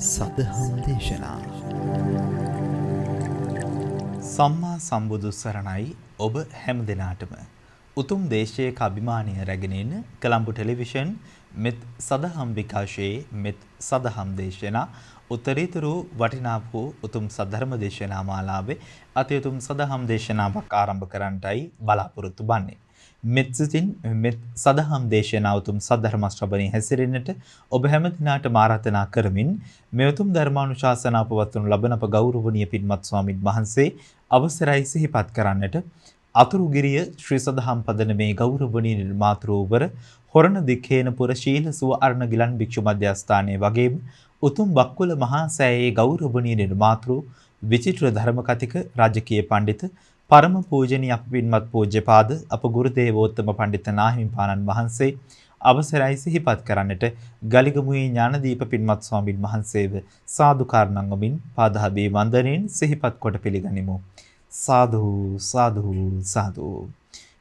සදහම් දේශනා සම්මා සම්බුදු සරණයි ඔබ හැම දෙනාටම උතුම් දේශයක අභිමානය රැගෙන කොළඹ ටෙලිවිෂන් මෙත් සදහම් විකාශයේ මෙත් සදහම් දේශනා උත්තරීතර වටිනා වූ උතුම් සද්ධර්ම දේශනා මාලාවේ අති උතුම් සදහම් දේශනාවක් ආරම්භ කරන්නටයි බලාපොරොත්තු වෙන්නේ. මෙත් සිතින් මෙත් සදහම් දේශනා උතුම් සද්ධර්ම ශ්‍රවණී හැසිරෙන්නට ඔබ හැම දිනාටම ආරාධනා කරමින් මේ උතුම් ධර්මානුශාසනා පවත්වනු ලබන අප ගෞරවනීය පින්වත් ස්වාමින් වහන්සේ අවසරයි සිහිපත් කරන්නට අතුරුගිරිය ශ්‍රී සදහම් පදනමේ ගෞරවනීය නිර්මාතෘවර හොරණ දික්හේනපුර ශීල සුව අරණ ගිලන් භික්ෂු මධ්‍යස්ථානයේ වගේම උතුම් බක්කුල මහා සෑයේ ගෞරවනීය නිර්මාතෘ විචිත්‍ර ධර්ම කතික රාජකීය පඬිතු පරම පූජනීය අප පින්වත් පූජ්‍යපාද අප ගුරු දේවෝත්තම පඬිතු නාහිමිපාණන් වහන්සේ අවසරයි සිහිපත් කරන්නට ගලිගමුවේ ඥානදීප පින්වත් ස්වාමින් වහන්සේව සාදුකාරණම් වමින් පාදාභි වන්දනෙන් සිහිපත් කොට පිළිගනිමු. සාදු සාදු සාදු.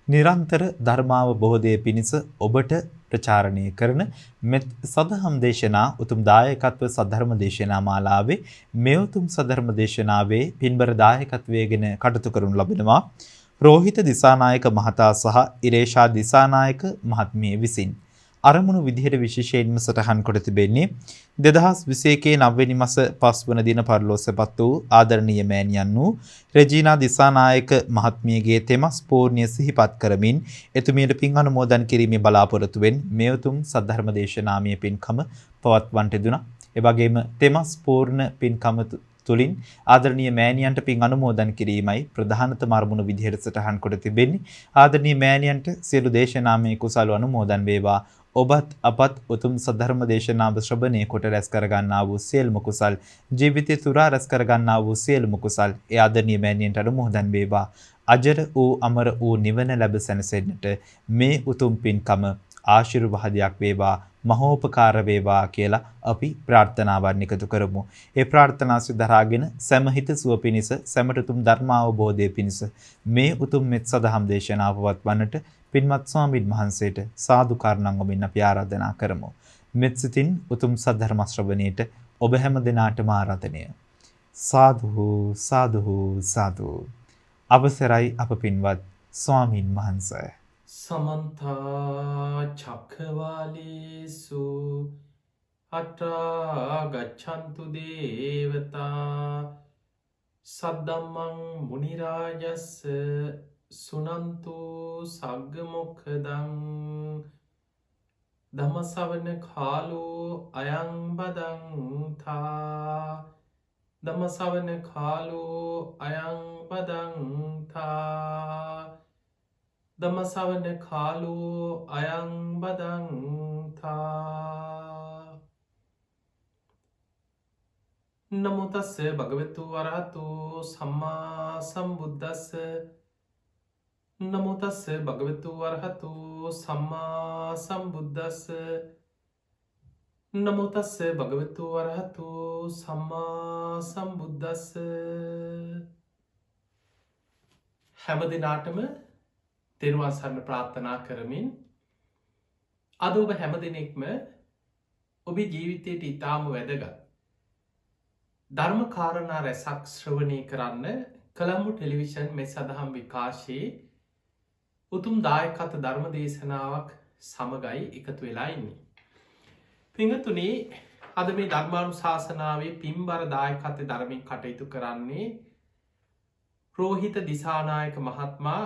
නිරන්තර ධර්මාවබෝධයේ පිණිස ඔබට ප්‍රචාරණය කරන මෙත් සදහම් දේශනා උතුම් දායකත්ව සද්ධර්ම දේශනා මාලාවේ මේ උතුම් සද්ධර්ම දේශනාවේ පින්බර දායකත්වයෙන් කටයුතු කරනු ලබනවා රෝහිත දිසානායක මහතා සහ ඉරේෂා දිසානායක මහත්මිය විසින්. අරමුණු විදිහට විශේෂයෙන්ම සටහන් කොට තිබෙන්නේ 2021 9වෙනි මාස 5 වන දින පරිලෝසපත් වූ ආදරණීය මෑණියන් වූ රෙජිනා දිසානායක මහත්මියගේ තෙමස් පූර්ණිය සිහිපත් කරමින් එතුමියට පින් අනුමෝදන් කිරීමේ බලාපොරොත්තුවෙන් මේ උතුම් සද්ධර්ම දේශනාමය පින්කම පවත්වන්නට දුනා. ඒ වගේම තෙමස් පූර්ණ පින්කම තුලින් ආදරණීය මෑණියන්ට පින් අනුමෝදන් කිරීමයි ප්‍රධානතම අරමුණු විදිහට සටහන් කොට තිබෙන්නේ. ආදරණීය මෑණියන්ට සියලු දේශනාමය කුසල අනුමෝදන් වේවා. ඔබත් අපත් උතුම් සද්ධර්ම දේශනාව ශ්‍රවණය කොට රැස් කර ගන්නා වූ සියලුම කුසල් ජීවිතය තුරා රැස් කර ගන්නා වූ සියලුම කුසල් ඒ ආදරණීය මෑණියන්ට අනුමෝදන් වේවා. අජර වූ අමර වූ නිවන ලැබ සැනසෙන්නට මේ උතුම් පින්කම ආශිර්වාදයක් වේවා මහෝපකාර වේවා කියලා අපි ප්‍රාර්ථනාවන් එකතු කරමු. ඒ ප්‍රාර්ථනා සිදහාගෙන සමහිත සුව පිණිස සමට උතුම් ධර්මාවබෝධය පිණිස මේ උතුම් මෙත් සදහම් දේශනාව පවත්වන්නට පින්වත් ස්වාමීන් වහන්සේට සාදුකාරණම් වමින් අපි ආරාධනා කරමු. මෙත් සිතින් උතුම් සද්ධර්ම ශ්‍රවණයට ඔබ හැම දිනාටම ආරාධනය. සාදු සාදු සාදු. අවසරයි අප පින්වත් ස්වාමීන් වහන්සේ. සමන්ත චක්ඛවාලේසු අත්‍රා ගච්ඡන්තු දේවතා සද්දම්මං මුනි රාජස් සුනන්තු සග්ග මොක්ඛදං ධම්ම ශ්‍රවණ කාලෝ අයං බදන්තා ධම්ම ශ්‍රවණ කාලෝ අයං බදන්තා ධම්ම ශ්‍රවණ කාලෝ අයං බදන්තා. නමෝ තස්ස භගවතු වරහතෝ සම්මා සම්බුද්දස්ස නමෝ තස්ස භගවතු වරහතෝ සම්මා සම්බුද්දස්ස නමෝ තස්ස භගවතු වරහතෝ සම්මා සම්බුද්දස්ස. හැම දිනාටම තෙරුවන් සරණ ප්‍රාර්ථනා කරමින් අද ඔබ හැම දෙනෙක්ම ඔබේ ජීවිතයට ඉතාම වැදගත් ධර්ම කාරණා රැසක් ශ්‍රවණය කරන්න කොළඹ ටෙලිවිෂන් මෙත් සදහම් විකාශයේ උතුම් දායකත්ව ධර්ම දේශනාවක් සමගයි එකතු වෙලා ඉන්නේ. පිංගතුනි, අද මේ ධර්මානුශාසනාවේ පින්බර දායකත්ව ධර්මයෙන් කටයුතු කරන්නේ රෝහිත දිසානායක මහත්මයා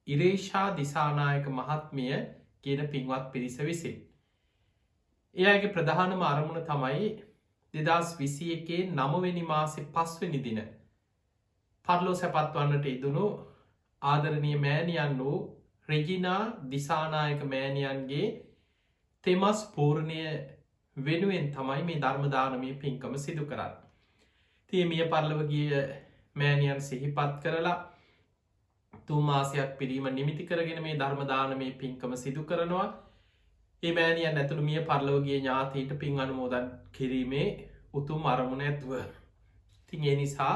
ඉරේෂා දිසානායක මහත්මිය කියන පින්වත් පිරිස විසින්. එයාගේ ප්‍රධානම අරමුණ තමයි 2021 9වෙනි මාසේ 5 වෙනි දින පරලෝසපත් වන්නට ඉදුණු ආදරණීය මෑණියන් වූ රෙජිනා දිසානායක මෑණියන්ගේ තෙමස් පූර්ණය වෙනුවෙන් තමයි මේ ධර්ම දානමය පින්කම සිදු කරන්නේ. ඉතින් මිය පරලොව ගිය මෑණියන් සිහිපත් කරලා 3 මාසයක් පිරීම නිමිති කරගෙන මේ ධර්ම දානමය පින්කම සිදු කරනවා. ඒ මෑණියන් ඇතුළු මිය පරලොව ගිය ඥාතීන්ට පින් අනුමෝදන් කිරීමේ උතුම් අරමුණ ඇතුව. ඉතින් ඒ නිසා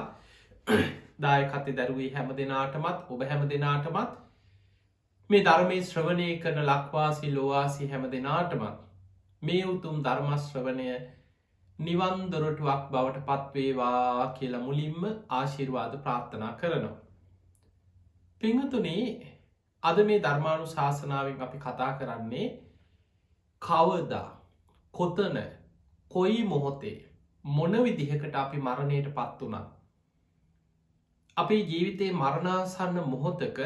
දායකත්වයේ දරුවේ හැම දෙනාටමත් ඔබ හැම දෙනාටමත් මේ ධර්මයේ ශ්‍රවණය කරන ලක්වාසී ලෝවාසී හැම දෙනාටමත් මේ උතුම් ධර්ම ශ්‍රවණය නිවන් දොරටුවක් බවට පත්වේවා කියලා මුලින්ම ආශිර්වාද ප්‍රාර්ථනා කරනවා. පිංහතුනේ අද මේ ධර්මානු ශාසනාවෙන් අපි කතා කරන්නේ කවදා කොතන කොයි මොහොතේ මොන විදිහකට අපි මරණයට පත් වුණා. අපේ ජීවිතයේ මරණාසන්න මොහොතක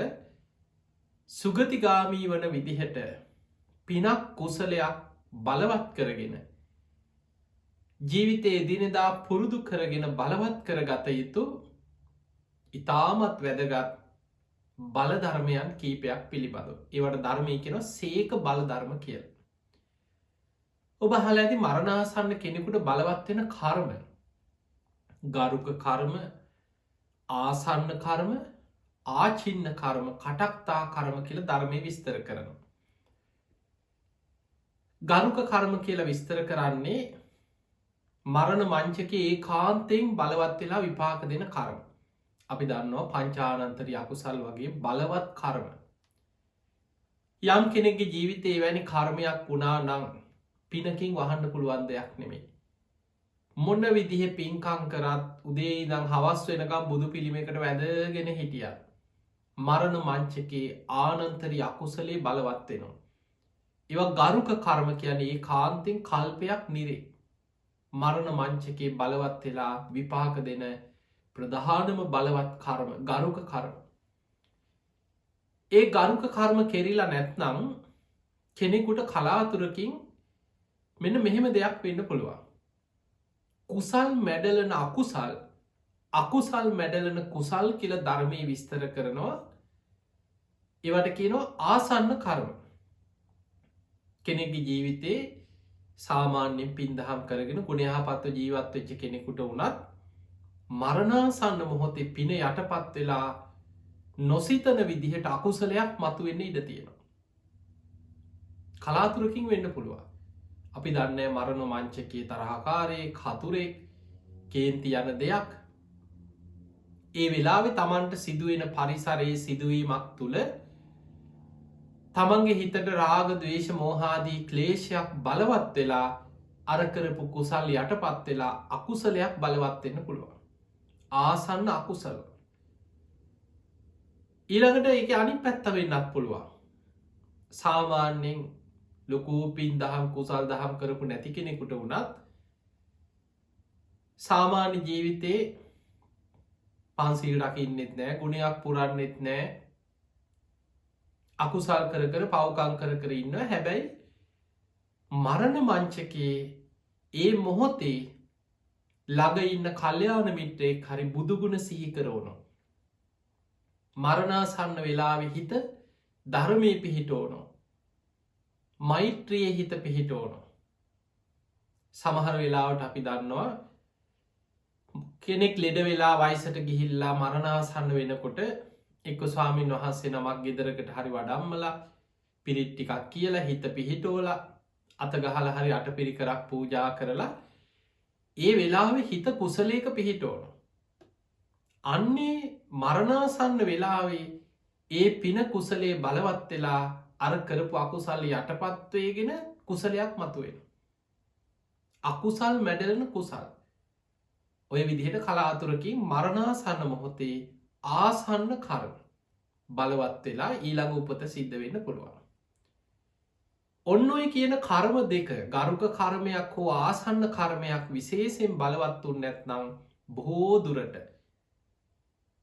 සුගතිගාමී වන විදිහට පිනක් කුසලයක් බලවත් කරගෙන ජීවිතයේ දිනෙදා පුරුදු කරගෙන බලවත් කරගත යුතු ඉතාමත් වැදගත් බලධර්මයන් කීපයක් පිළිබඳව. ඒවට ධර්මය කෙන සේක බලධර්ම කියල. ඔබ හල ඇති මරණාසන්න කෙනෙකුට බලවත්වෙන කර්ම ගරුක කර්ම ආසන්න කර්ම ආචින්න කර්ම කටක්තා කර්ම කියල ධර්මය විස්තර කරනවා. ගරුක කර්ම කියලා විස්තර කරන්නේ මරණ මංචක ඒ කාන්තයෙන් බලවත් වෙලා විපාක දෙන කර්ම. අපි දන්නවා පංචානන්තරී අකුසල් වගේ බලවත් කර්ම. යම් කෙනෙක්ගේ ජීවිතේ වැනි කර්මයක් වුණා නං පිනකින් වහන්න පුළුවන් දෙයක් නෙමෙයි. මොන්න විදිහ පින්කං කරත් උදේ ඉදං හවස් වෙනකම් බුදු පිළිමකට වැදගෙන හිටිය. මරණ මංචකේ ආනන්තරී අකුසලේ බලවත් වෙනවා. ඒව ගරුක කර්ම කියන්නේ ඒ කාන්තෙන් කල්පයක් නිරේ. මරණ මංචකේ බලවත් වෙලා විපාක දෙන ප්‍රධානම බලවත් කර්ම ගරුක කර්ම. ඒ ගරුක කර්ම කෙරිලා නැත්නම් කෙනෙකුට කලාතුරකින් මෙන්න මෙහෙම දෙයක් වෙන්න පුළුවන්. කුසල් මැඩලන අකුසල් අකුසල් මැඩලන කුසල් කියල ධර්මය විස්තර කරනවා. ඒවට කියනවා ආසන්න කර්ම. කෙනෙක්ගේ ජීවිතේ සාමාන්‍යෙන් පින්දහම් කරගෙන ගුණයාපත්ව ජීවත් වෙච්ච කෙනෙකුට වුණත් මරණාසන්න මොහොතේ පින යටපත් වෙලා නොසිතන විදිහට අකුසලයක් මතුවෙන්න ඉඩ තියෙනවා. කලාතුරකින් වෙන්න පුළුවන්. අපි දන්නේ මරණ මංචකයේ තරහකාරයේ කතුරෙක් කේන්ති යන දෙයක් ඒ වෙලාවෙ තමන්ට සිදුවෙන පරිසරයේ සිදුවීමක් තුළ තමන්ගේ හිතට රාග දවේශ මෝහාදී ක්ලේෂයක් බලවත් වෙලා අරකරපු කුසල් යටපත් වෙලා අකුසලයක් බලවත්වෙන්න පුළුවන්. ආසන්න අකුසල. ඊළඟට ඒක අනි පැත්ත වෙන්නත් පුළුවන්. සාමාන්‍යෙන් ලොකූ පින් දහම් කුසල් දහම් කරපු නැති කෙනෙකුට වුණත් සාමාන්‍ය ජීවිතේ පන්සිල් රකින්නෙත් නෑ ගුණයක් පුරන්නෙත් නෑ අකුසල් කර පවකං කර ඉන්න හැබැයි මරණ මංචකයේ ඒ මොහොතේ ළඟ ඉන්න කල්්‍යයාන මිත්‍රයෙක් හරි බුදුගුණ සිහිකරෝනො. මරණාසන්න වෙලාවෙ හිත ධර්මය පිහිටෝනො. මෛත්‍රිය හිත පිහිටෝනො. සමහර වෙලාවට අපි දන්නවා කෙනෙක් ලෙඩ වෙලා වයිසට ගිහිල්ලා මරණාසන්න වෙනකොට එක්ක ස්වාමීන් වහන්සේ නමක් ගෙදරකට හරි වඩම්මලා පිරිට්ටිකක් කියලා හිත පිහිටෝල අතගහල හරි අට පිරිකරක් පූජා කරලා ඒ වෙලාවෙ හිත කුසලේක පිහිටෝන. අන්නේ මරණාසන්න වෙලාවේ ඒ පින කුසලේ බලවත් වෙලා අර කරපු අකුසල් යටපත්වයගෙන කුසලයක් මතුවෙන. අකුසල් මැඩලන කුසල්. ඔය විදිහට කලාතුරකින් මරණාසන්න මොහොතේ ආසන්න කර්ම බලවත් වෙලා ඊළඟ උපත සිද්ධ වෙන්න පුළුවන්. ඔන්න ඔය කියන කර්ම දෙක ගරුක කර්මයක් හෝ ආසන්න කර්මයක් විශේෂයෙන් බලවත්තුන් නැත්නම් බොහෝ දුරට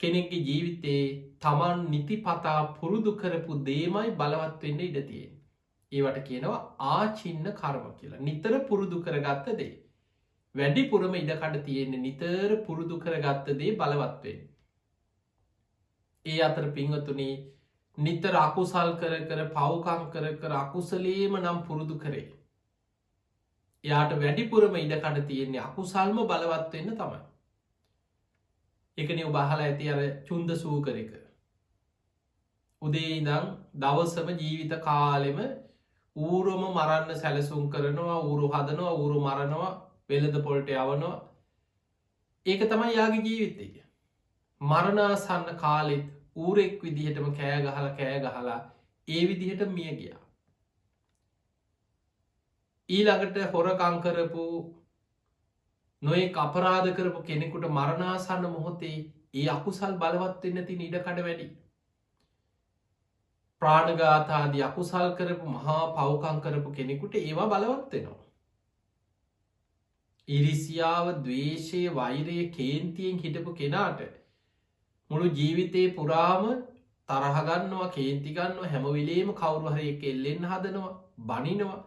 කෙනෙක්ගේ ජීවිතේ තමන් නිතිපතා පුරුදු කරපු දේමයි බලවත් වෙන්න ඉඩතියෙන්. ඒවට කියනවා ආචින්න කර්ම කියලා. නිතර පුරුදු කරගත්ත දේ. වැඩිපුරම ඉඩකඩ තියෙන්නේ නිතර පුරුදු කරගත්ත දේ බලවත්වෙන්. ඒ අතර පිංහතුනේ නිතර අකුසල් කර පවකං කර අකුසලේම නම් පුරුදු කරේ. එයාට වැඩිපුරම ඉඩකඩ තියෙන්නේ අකුසල්ම බලවත්වෙන්න තමයි. එකන ඔබහලා ඇති අර චුන්ද සූකරක. උදේ ඉදං දවසම ජීවිත කාලෙම ඌරොම මරන්න සැලසුම් කරනවා ඌරු හදනවා ඌරු මරණවා වෙලද පොල්ට යවනවා. ඒක තමයි යාගේ ජීවිතය. මරණාසන්න කාලෙත් ඌරෙක් විදිහටම කෑ ගහලා ඒ විදිහට මිය ගියා. ඊළඟට හොරකංකරපු නොයෙක් අපරාධ කරපු කෙනෙකුට මරණාසන්න මොහොතේ ඒ අකුසල් බලවත්වෙන්න ති ඉඩකඩ වැඩි. ප්‍රාණගාතාදී අකුසල් කරපු මහා පවකං කරපු කෙනෙකුට ඒවා බලවත්වෙනවා. ඉරිසියාව දවේශය වෛරය කේන්තියෙන් හිටපු කෙනාට මුළු ජීවිතයේ පුරාම තරහගන්නවා කේන්තිගන්නවා හැමවිලේම කවුරුහරය කෙල්ලෙන්න හදනවා බනිනවා.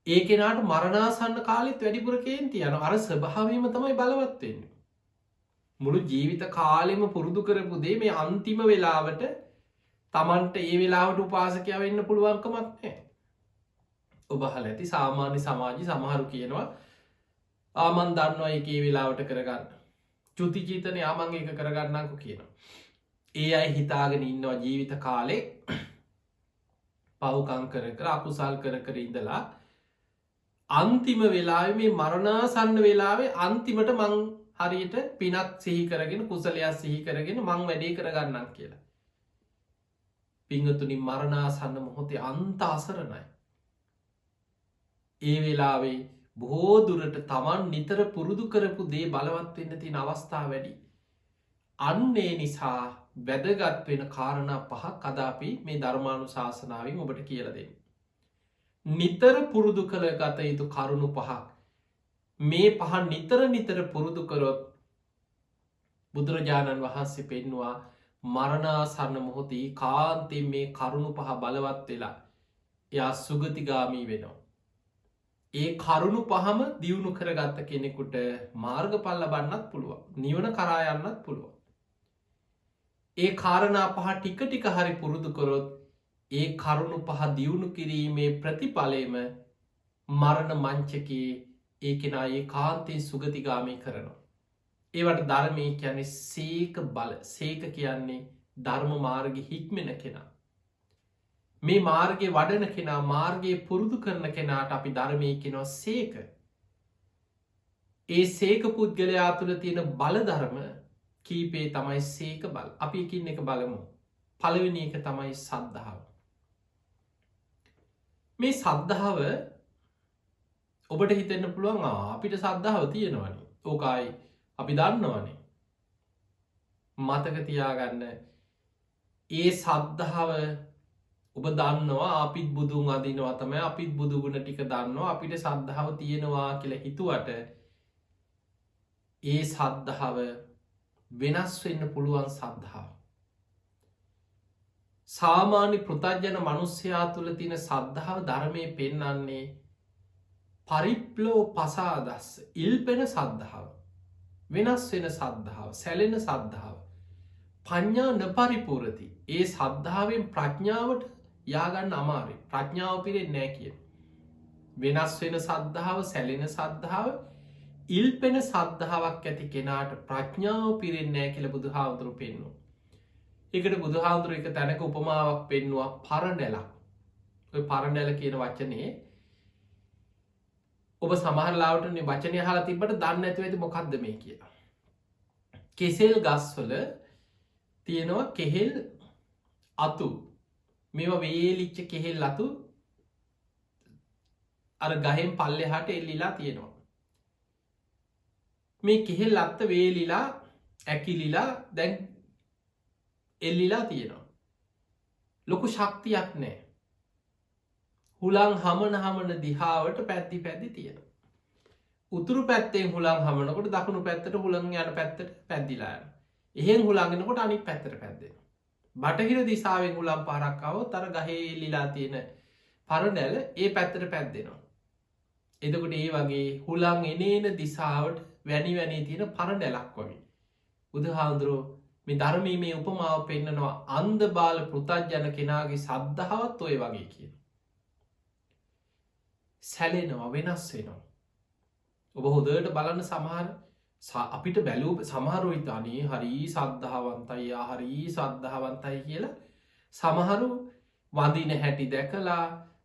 ඒ කෙනාට මරණාසන්න කාලෙත් වැඩිපුර කේන්ති යන අර ස්වභාවීම තමයි බලවත්වෙන්න. මුළු ජීවිත කාලෙම පුරුදු කරපු දේ මේ අන්තිම වෙලාවට තමන්ට ඒ වෙලාවට උපාසකයා වෙන්න පුළුවන්කමක් නෑ. ඔබහල ඇති සාමාන්‍ය සමාජි සමහරු කියනවා ආමන් දන්නවා එකේ වෙලාවට කරගන්න. චුතිචීතන ආමං එක කරගන්නකු කියනවා. ඒ අයි හිතාගෙන ඉන්නවා ජීවිත කාලෙ පවුකං කර අකුසල් කර ඉඳලා අන්තිම වෙලාව මේ මරණාසන්න වෙලාවේ අන්තිමට මං හරියට පිනක් සිහි කරගෙන කුසලයක් සිහි කරගෙන මං වැඩේ කරගන්නක් කියලා. පිංහතුනි මරණාසන්න මොහොතේ අන්ත අසරණයි. ඒ වෙලාවේ බොහෝදුරට තමන් නිතර පුරුදු කරපු දේ බලවත්වෙන්න තින අවස්ථා වැඩි. අන්නේ නිසා වැදගත් වෙන කාරණා පහක් කදාපි මේ ධර්මාණු ශාසනාවෙන් ඔබට කියලදෙන්. නිතර පුරුදු කළ ගත යුතු කරුණු පහක් මේ පහ නිතර පුරුදු කරොත් බුදුරජාණන් වහන්සේ පෙන්වා මරණාසන්න මොහොතේ කාන්තෙන් මේ කරුණු පහ බලවත් වෙලා එයා සුගතිගාමී වෙනවා. ඒ කරුණු පහම දියුණු කරගත්ත කෙනෙකුට මාර්ග පල්ල බන්නත් පුළුවන් නිවන කරායන්නත් පුළුවන්. ඒ කාරණා පහ ටික ටික හරි පුරුදු කොරොත් ඒ කරුණු පහ දියුණු කිරීමේ ප්‍රතිඵලයම මරණ මංචකයේ ඒ කෙනා ඒ කාන්තයෙන් සුගතිගාමී කරනවා. ඒවට ධර්මය කියන්නේ සේක බල සේක කියන්නේ ධර්ම මාර්ග හික්මෙන කෙනා. මේ මාර්ගය වඩන කෙනා මාර්ගයේ පුරුදු කරන කෙනාට අපි ධර්මය කෙනවා සේක. ඒ සේක පුද්ගලයා තුළ තියෙන බලධර්ම කීපේ තමයි සේක බල අපි එකින් එක බලමු. පළවෙනි එක තමයි සද්ධාව. මේ සද්ධාව ඔබට හිතෙන්න පුළුවන් අපිට සද්ධාව තියෙනවනි ඕකයි අපි දන්නවනේ. මතක තියාගන්න ඒ සද්ධාව ඔබ දන්නවා අපිත් බුදුන් අදිනවා තමයි අපිත් බුදුගුණ ටික දන්නවා අපිට සද්ධාව තියෙනවා කියලා හිතුවට ඒ සද්ධාව වෙනස් වෙන්න පුළුවන් සද්ධාව. සාමාන්‍ය පෘථජන මනුස්්‍යයා තුළ තින සද්ධාව ධර්මය පෙන්නන්නේ පරිප්ලෝ පසාදස්ස ඉල්පෙන සද්ධාව වෙනස් වෙන සද්ධාව සැලෙන සද්ධාව පඤ්ඥා නපරිපුරති ඒ සද්ධාවෙන් ප්‍රඥාවට යාගන්න අමාරි ප්‍රඥාව පිරෙන් නෑ කිය. වෙනස් වෙන සද්ධාව සැලෙන සද්ධාව ඉල්පෙන සද්ධාවක් ඇති කෙනාට ප්‍රඥාව පිරෙන් නෑ කියල බුදු හාමුදුරු පෙන්නවා. එකට බුදු හාමුදුරු එක තැනක උපමාවක් පෙන්නවා පරණැලක් පරණැල කියන වචනයේ ඔබ සමහරලාවට වචනය හලා තිබට දන්න ඇතු ඇති මොකක්ද මේ කියලා. කෙසෙල් ගස්වල තියෙනවා කෙහෙල් අතු මෙම වේලිච්ච කෙහෙල් අතු අර ගහෙන් පල්ලෙ හට එල්ලිලා තියෙනවා. මේ කෙහෙල් අත්ත වේලිලා ඇකිලිලා දැන් එල්ලිලා තියෙනවා. ලොකු ශක්තියක් නෑ. හුලං හමන දිහාවට පැත්ති පැදි තියෙන. උතුරු පැත්තෙන් හුලං හමනකොට දකුණු පැත්තට හුළන් යන පැත්තට පැද්දිලායන. එහෙන් හුළන්ගෙනකොට අනික් පැත්තට පැද්දෙන. බටහිර දිසාාවෙන් හුලම් පරක්කාව තර ගහේ එල්ලිලා තියෙන පරණැල ඒ පැත්තට පැද්දෙනවා. එදකොට ඒ වගේ හුළං එනේන දිසාවට වැනි තියෙන පරණැලක් වගේ. බුදු හාමුදුරුවෝ මේ ධර්මී මේ උපමාව පෙන්න්නනවා අන්ද බාල පෘතජ්ජන කෙනාගේ සද්ධාවත් ඔය වගේ කියන. සැලෙනවා වෙනස් වෙනවා. ඔබ හොදට බලන්න සමහර අපිට බැලූ සමහරු ඉතානේ හරි සද්ධාවන්තයි හරි සද්ධාවන්තයි කියලා සමහරු වඳින හැටි දැකලා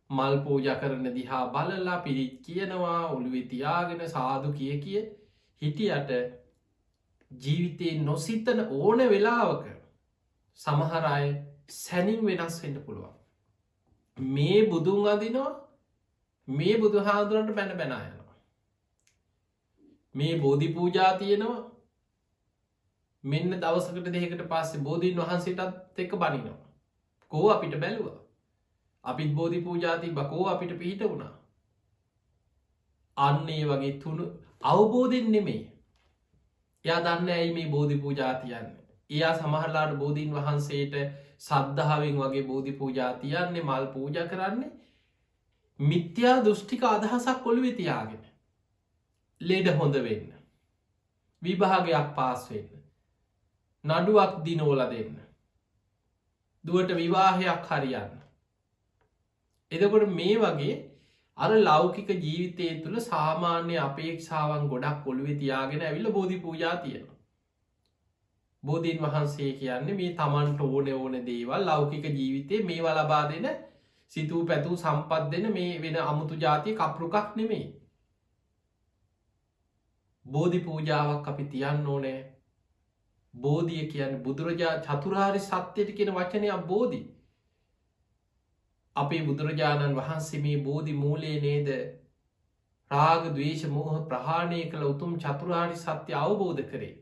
මල් පූජ කරන දිහා බලලා පිරිත් කියනවා ඔළුවෙ තියාගෙන සාදු කිය හිටියට ජීවිතයෙන් නොසිතන ඕන වෙලාවක සමහරය සැනින් වෙනස් වෙන්න පුළුවන්. මේ බුදුන් අදිනවා මේ බුදු හාදුරන්ට බැන බැනයනවා. මේ බෝධි පූජා තියෙනවා මෙන්න දවසකට දෙකට පස්සේ බෝධීන් වහන්සේටත් එක්ක බනිනවා. කෝ අපිට බැලුවා අපිත් බෝධි පූජාති බකෝ අපිට පිහිට වුණා. අන්නේ වගේ තුළු අවබෝධෙන් නෙමේ එයා දන්න ඇයි මේ බෝධි පූජාතියන්න. එයා සමහරලාට බෝධීන් වහන්සේට සද්ධාවෙන් වගේ බෝධි පූජාතියන්නේ මල් පූජ කරන්නේ මිත්‍යා දෘෂ්ටික අදහසක් කොළුවෙ තියාගෙන. ලෙඩ හොඳ වෙන්න. විභාගයක් පාස් වෙන්න. නඩුවක් දිනෝල දෙන්න. දුවට විවාහයක් හරියන්න. එදකොට මේ වගේ අර ලෞකික ජීවිතය තුළ සාමාන්‍ය අපේක්ෂාවන් ගොඩක් කොළුවෙ තියාගෙන ඇවිල්ල බෝධි පූජා තියෙනවා. බෝධීන් වහන්සේ කියන්නේ මේ තමන්ට ඕන දේවල් ලෞකික ජීවිතය මේවා ලබා දෙන සිතූ පැතුූ සම්පත් දෙන මේ වෙන අමුතු ජාතිය කප්රුකක් නෙමේ. බෝධි පූජාවක් අපි තියන්න ඕනෑ. බෝධිය කියන්න බුදුරජා චතුරාරි සත්‍යයට කියෙන වචනයක් බෝධි. අපේ බුදුරජාණන් වහන්සේ මේ බෝධි මූලේ නේද රාග දවේශ මෝහ ප්‍රහාණය කළ උතුම් චතුරාරි සත්‍ය අවබෝධ කරේ.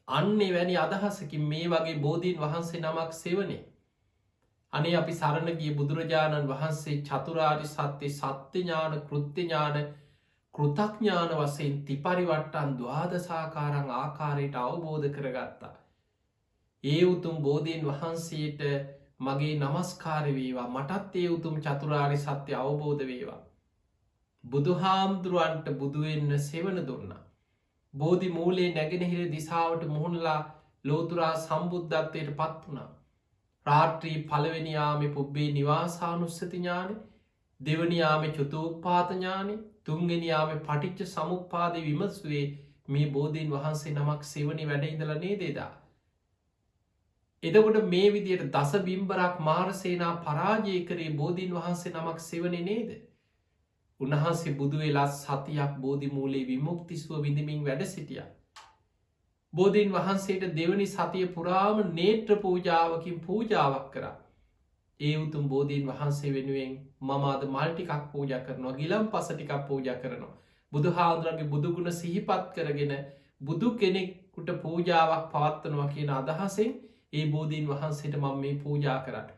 අන්නේ වැනි අදහසකින් මේ වගේ බෝධීන් වහන්සේ නමක් සෙවනේ. අනේ අපි සරණ ගිය බුදුරජාණන් වහන්සේ චතුරාරි සත්‍යය සත්‍යඥාන කෘත්‍යඥාන කෘතඥාන වසයෙන් තිපරිවට්ටන් දවාදසාකාරං ආකාරයට අවබෝධ කරගත්තා. ඒ උතුම් බෝධීන් වහන්සේට මගේ නමස්කාර වේවා මටත් ඒ උතුම් චතුරාරි සත්‍ය අවබෝධ වේවා. බුදුහාමුදුරුවන්ට බුදුවෙන්න සෙවන දුන්නා. බෝධි මූලේ නැගෙනහිර දිසාවට මුහුණලා ලෝතුරා සම්බුද්ධත්වයට පත් වුණා. රාත්‍රී පළවෙනියාම පුබ්බේ නිවාසානුස්සති ඥාන දෙවනියාම චුතෝපාතඥාන තුන්ගෙනයාම පටිච්ච සමුපාද විමස්වේ මේ බෝධීන් වහන්සේ නමක් සෙවනි වැඩ ඉඳලනේ දේදා. එදකොට මේ විදියට දස බිම්බරක් මාරසේනා පරාජය කරේ බෝධීන් වහන්සේ නමක් සෙවන නේද. උන්වහන්සේ බුදු වෙලා සතියක් බෝධි මූලේ විමුක්තිස්ව විඳමින් වැඩ සිටිය. බෝධීන් වහන්සේට දෙවනි සතිය පුරාම නේත්‍ර පූජාවකින් පූජාවක් කරා. ඒ උතුම් බෝධීන් වහන්සේ වෙනුවෙන් මම අද මල්ටිකක් පූජ කරනවා ගිලම් පස ටිකක් පූජ කරනවා. බුදු හාදුරගේ බුදුගුණ සිහිපත් කරගෙන බුදු කෙනෙක්කුට පූජාවක් පවත්වනවා කියන අදහසෙන් ඒ බෝධීන් වහන්සේට මම මේ පූජා කරට.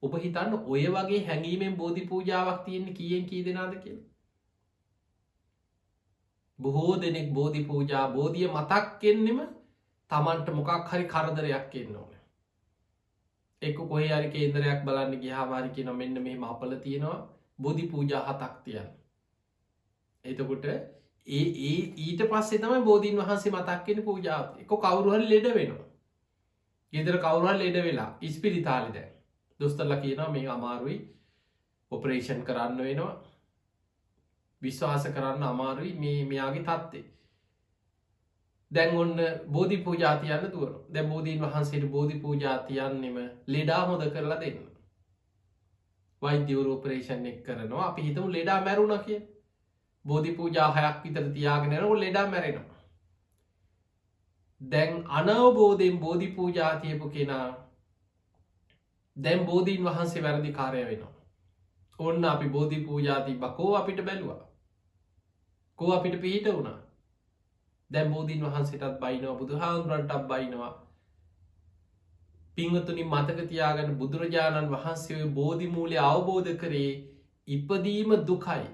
ඔබ හිතන්න ඔය වගේ හැඟීමෙන් බෝධි පූජාවක් තියෙන්නේ කියෙන් කී දෙනාද කිය. බොහෝ දෙනෙක් බෝධි පූජා බෝධිය මතක් කෙන්නෙම තමන්ට මොකක් හරි කරදරයක් එන්න ඕන. එක් කොහ අරි කේන්දරයක් බලන්න ගිහාවාරි කියන මෙන්න මෙම අපල තියෙනවා බෝධි පූජා හතක් තියන්න. එතකොට ඊට පස්සේ තමයි බෝධීන් වහන්සේ මතක්කෙන පූජාව එක කවරුහල් ලෙඩ වෙනවා. ගෙදර කවුරල් ලෙඩ වෙලා ඉස්පිරිතාලි දැන් දොස්තරල කියනවා මේ අමාරුයි ඔපරේෂන් කරන්න වෙනවා විශ්වාස කරන්න අමාරුයි මෙයාගේ තත්වේ. දැන් ඔන්න බෝධි පූජාතියන්න දුවන දැ බෝධීන් වහන්සේට බෝධි පූජාතියන්නෙම ලෙඩා හොඳ කරලා දෙන්න. වෛද්‍යවරු ඔපරේෂන් එක් කරනවා අපි හිතමු ලෙඩා මැරුණ කිය බෝධි පූජාහයක් විතර තියාගෙනනව ලෙඩා මැරෙනවා. දැන් අනවබෝධයෙන් බෝධි පූජාතියපු කෙනා දැන් බෝධීන් වහන්සේ වැරදි කාරය වෙනවා. ඔන්න අපි බෝධි පූජාති බකෝ අපිට බැලවා. කෝ අපිට පිහිට වුණා. දැන් බෝධීන් වහන්සේටත් බයිනවා බුදු හාමුදුරන්ටත් බයිනවා. පිංහතුනි මතක තියාගන්න බුදුරජාණන් වහන්සේ බෝධි මූලය අවබෝධ කරේ ඉපදීම දුකයි.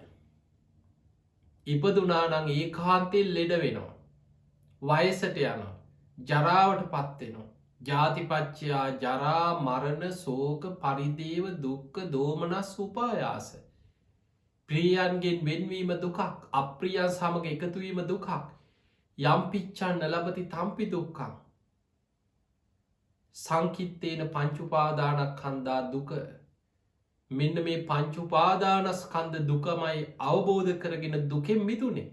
ඉපදුනානං ඒ කාන්තෙල් ලෙඩ වෙනවා. වයසට යනවා. ජරාවට පත්වෙනවා. ජාතිපච්චයා ජරා මරණ සෝක පරිදේව දුක්ක දෝමනස් උපායාස. ප්‍රියන්ගෙන් වෙන්වීම දුකක් අප්‍රියන් සමඟ එකතුවීම දුකක් යම් පිච්චන්න ලබති තම්පි දුක්කම්. සංකිත්තේන පංචුපාදානක් කන්දා දුක මෙන්න මේ පංචුපාදානස්කන්ද දුකමයි අවබෝධ කරගෙන දුකෙන් මිදුනේ.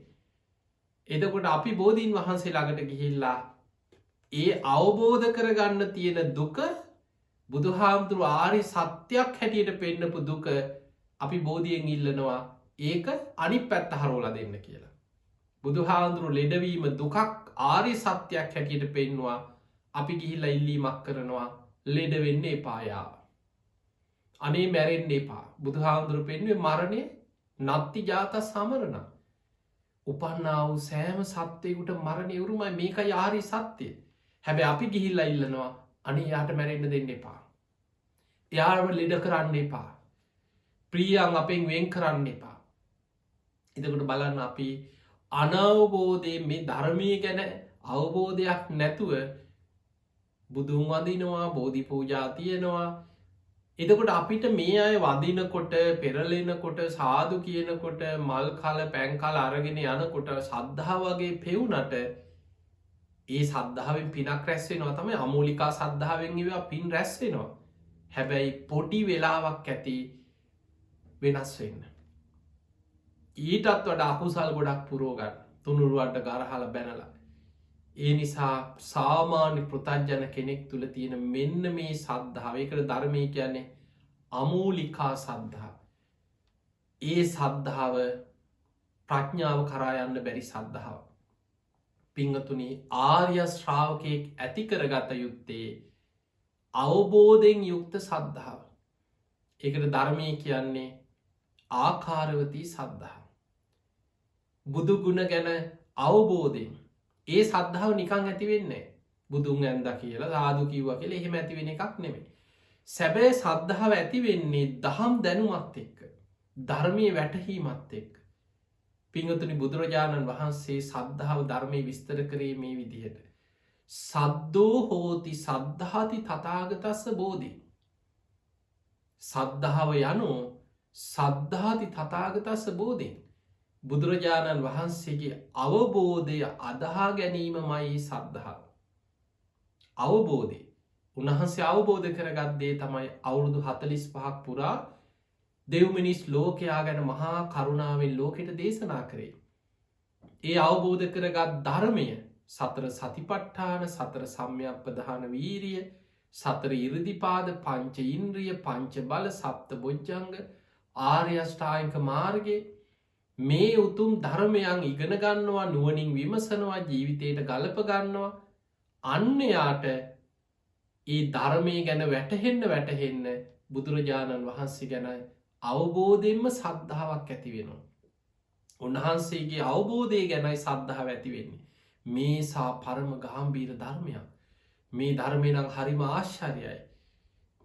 එදකොට අපි බෝධීන් වහන්සේ ළඟට ගිහිල්ලා ඒ අවබෝධ කරගන්න තියෙන දුක බුදුහාමුදුරු ආරි සත්‍යයක් හැටියට පෙන්නපු දුක අපි බෝධියෙන් ඉල්ලනවා ඒක අනි පැත්ත හරෝල දෙන්න කියලා. බුදුහාමුදුරු ලෙඩවීම දුකක් ආරි සත්‍යයක් හැටියට පෙන්වා අපි ගිහිල්ල ඉල්ලීමක් කරනවා ලෙඩවෙන්න එපායාව. අනේ මැරෙන්න්න එපා බුදුහාමුදුරු පෙන්වේ මරණය නත්ති ජාත සමරණ. උපන්නා වූ සෑම සත්‍යයකුට මරණය උරුමයි. මේකයි ආරි සත්‍යය. හැබැ අපි ගිහිල්ලා ඉල්ලනවා අනි යාට මැරෙන්න්න දෙන්න එපා. යාව ලෙඩ කරන්න එපා. ප්‍රියන් අපෙන් වෙන් කරන්න එපා. එතකොට බලන්න අපි අනවබෝධය මේ ධර්මය ගැන අවබෝධයක් නැතුව බුදුන් වදිනවා බෝධි පූජා තියෙනවා. එතකොට අපිට මේ අය වදිනකොට පෙරලෙනකොට සාදු කියනකොට මල් කල පැංකල් අරගෙන යනකොට සද්ධා වගේ පෙවුනට ඒ සද්ධාවෙන් පිනක් රැස්වෙනවා තමයි අමූලිකා සද්ධාවෙන් ඒවා පින් රැස්වෙනවා. හැබැයි පොඩි වෙලාවක් ඇති වෙනස් වෙන්න. ඊටත් වඩ අකුසල් ගොඩක් පුරෝගන්න තුනුරුවන්ට ගරහල බැනලා. ඒ නිසා සාමාන්‍ය පෘතජ්ජන කෙනෙක් තුළ තියෙන මෙන්න මේ සද්ධාව එකට ධර්මය කියන්නේ අමූලිකා සද්ධා. ඒ සද්ධාව ප්‍රඥාව කරා යන්න බැරි සද්ධාව. පිංහතුනි ආර්ය ශ්‍රාවකයෙක් ඇති කරගත යුත්තේ අවබෝධයෙන් යුක්ත සද්ධාව. ඒකට ධර්මය කියන්නේ ආකාරවතී සද්ධාව. බුදු ගුණ ගැන අවබෝධයෙන් ඒ සද්ධාව නිකං ඇතිවෙන්නේ බුදුන් ඇන්ද කියලා සාදු කිව්ව කියල එහෙම ඇතිවෙන එකක් නෙමේ. සැබෑ සද්ධාව ඇතිවෙන්නේ දහම් දැනුමත් එක්ක ධර්මය වැටහීමත් එක්ක. පිංහතුනි බුදුරජාණන් වහන්සේ සද්ධාව ධර්මය විස්තර කරේ මේ විදිහට. සද්දෝ හෝති සද්ධාති තතාගතස්ස බෝධි. සද්ධාව යනු සද්ධාති තතාගතස්ස බෝධි. බුදුරජාණන් වහන්සේගේ අවබෝධය අදහා ගැනීමමයි සද්ධාව. අවබෝධය උන්වහන්සේ අවබෝධ කරගත්දේ තමයි අවුරුදු 45ක් පුරා දෙව්මිනිස් ලෝකයා ගැන මහා කරුණාවෙන් ලෝකෙට දේශනා කරේ. ඒ අවබෝධ කරගත් ධර්මය සතර සතිපට්ඨාන සතර සම්යක් ප්‍රධාන වීරිය සතර ඉරදිපාද පංච ඉන්ද්‍රිය පංච බල සප්ත බොජ්ජංග ආර්යෂ්ඨායික මාර්ගය මේ උතුම් ධර්මයන් ඉගෙන ගන්නවා නුවනින් විමසනවා ජීවිතයට ගලප ගන්නවා අන්නයාට ඒ ධර්මය ගැන වැටහෙන්න බුදුරජාණන් වහන්සේ ගැන අවබෝධයෙන්ම සද්ධාවක් ඇති වෙනවා. උන්වහන්සේගේ අවබෝධය ගැනයි සද්ධාව ඇතිවෙන්නේ. මේ සා පරම ගාම්බීර ධර්මයක්. මේ ධර්මයනම් හරිම ආශ්චර්යයි.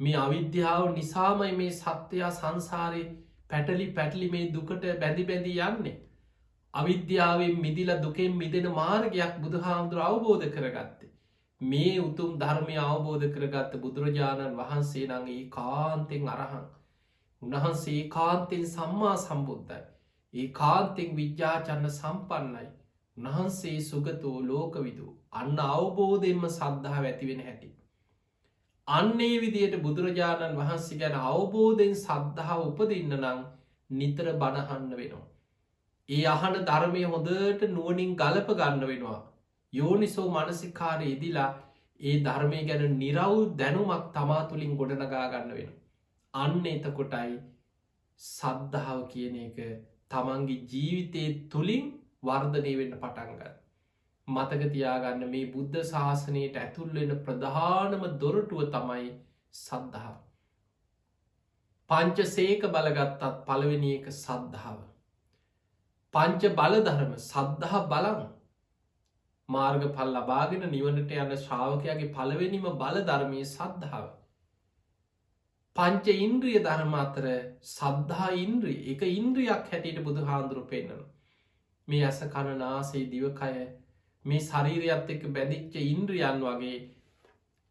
මේ අවිද්‍යාව නිසාමයි මේ සත්‍යයා සංසාරය පැටලි මේ දුකට බැඳි යන්නේ. අවිද්‍යාවෙන් මිදිල දුකෙන් මිදෙන මාර්ගයක් බුදුහාමුදුර අවබෝධ කරගත්තේ. මේ උතුම් ධර්මය අවබෝධ කරගත්ත බුදුරජාණන් වහන්සේ නං ඒ කාන්තෙන් අරහන්. උන්වහන්සේ කාන්තෙන් සම්මා සම්බුද්ධයි. ඒ කාන්තෙන් විද්‍යාචන්න සම්පන්නයි. උන්වහන්සේ සුගතෝ ලෝකවිදු අන්න අවබෝධයෙන්ම සද්ධාව ඇතිවෙන හැටි. අන්නේ විදියට බුදුරජාණන් වහන්සේ ගැන අවබෝධයෙන් සද්ධාව උපදින්න නං නිතර බණහන්න වෙනවා. ඒ අහන ධර්මය හොඳට නුවනින් ගලප ගන්න වෙනවා. යෝනිසෝ මනසිකාරය ඉදිලා ඒ ධර්මය ගැන නිරවුල් දැනුමක් තමා තුළින් ගොඩනගා ගන්න වෙන. අන්න එතකොටයි සද්ධාව කියන එක තමන්ගේ ජීවිතය තුළින් වර්ධනය වෙන්න පටන්ගන්න. මතකතියාගන්න මේ බුද්ධ ශාසනයට ඇතුල්වෙන ප්‍රධානම දොරටුව තමයි සද්ධාව. පංච සේක බලගත්තත් පළවෙනි එක සද්ධාව. පංච බලධර්ම සද්ධහ බලන් මාර්ග පල් ලබාගෙන නිවනට යන ශ්‍රාවකයාගේ පළවෙනිම බලධර්මය සද්ධාව. පංච ඉන්ද්‍රිය ධර්ම අතර සද්ධා ඉන්ද්‍රී එක ඉන්ද්‍රියක් හැටියට බුදු හාන්දුරු පෙන්න්නන. මේ ඇස කණනාසේ දිවකය මේ ශරීරයත් එක්ක බැඳිච්ච ඉන්ද්‍රියන් වගේ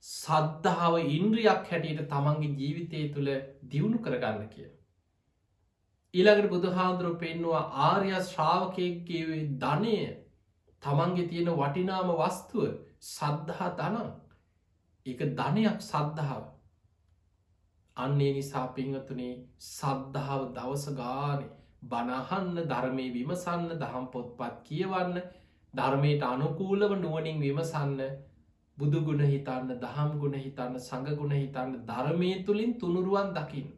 සද්ධාව ඉන්ද්‍රියක් හැටියට තමන්ගේ ජීවිතය තුළ දියුණු කරගන්න කිය. ඊළඟට බුදු හාන්දුරු පෙන්නවා ආර්ය ශ්‍රාවකයගේ ධනය තමන්ගේ තියෙන වටිනාම වස්තුව සද්ධහා ධනං එක ධනයක් සද්ධාව. අන්නේ නිසා පිංහතුනේ සද්ධාව දවස ගානේ බණහන්න ධර්මය විමසන්න දහම් පොත්පත් කියවන්න ධර්මයට අනුකූලව නුවනින් විමසන්න බුදුගුණ හිතන්න දහම් ගුණ හිතන්න සඟගුණ හිතන්න ධර්මය තුළින් තුනුරුවන් දකිින්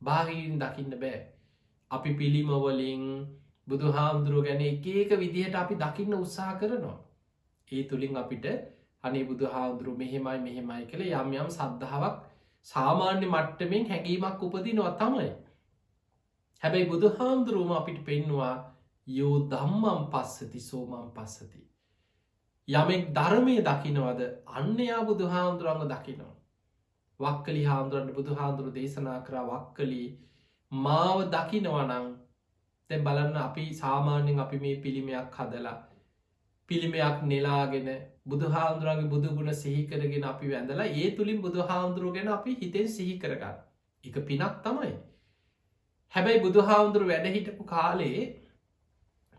බාහිරින් දකින්න බෑ. අපි පිළිමවලින් බුදු හාමුදුරුව ගැන එක විදිහට අපි දකින්න උත්සාහ කරනවා. ඒ තුළින් අපිට අනේ බුදු හාමුදුරු මෙහෙමයි කළ යම් යම් සද්ධාවක් සාමාන්‍ය මට්ටමෙන් හැඟීමක් උපදිනවා තමයි. හැබැයි බුදු හාමුදුරුවම අපිට පෙන්නවා යෝ ධම්මං පස්සති සෝමං පස්සති. යමෙක් ධර්මය දකිනවද අන්න යා බුදුහාමුදුරන්ව දකිනවා. වක්කලි හාමුදුරන්ට බුදුහාමුදුරු දේශනා කරා වක්කලි මාව දකිනවනං. දැන් බලන්න අපි සාමාන්‍යයෙන් අපි මේ පිළිමයක් හදලා පිළිමයක් නෙලාගෙන බුදුහාමුදුරන්ගේ බුදුගුණ සිහිකරගෙන අපි වැඳලා ඒ තුළින් බුදුහාමුදුරුව ගැන අපි හිතෙන් සිහි කරගන්න. එක පිනක් තමයි. හැබැයි බුදුහාමුදුරු වැඩහිටපු කාලේ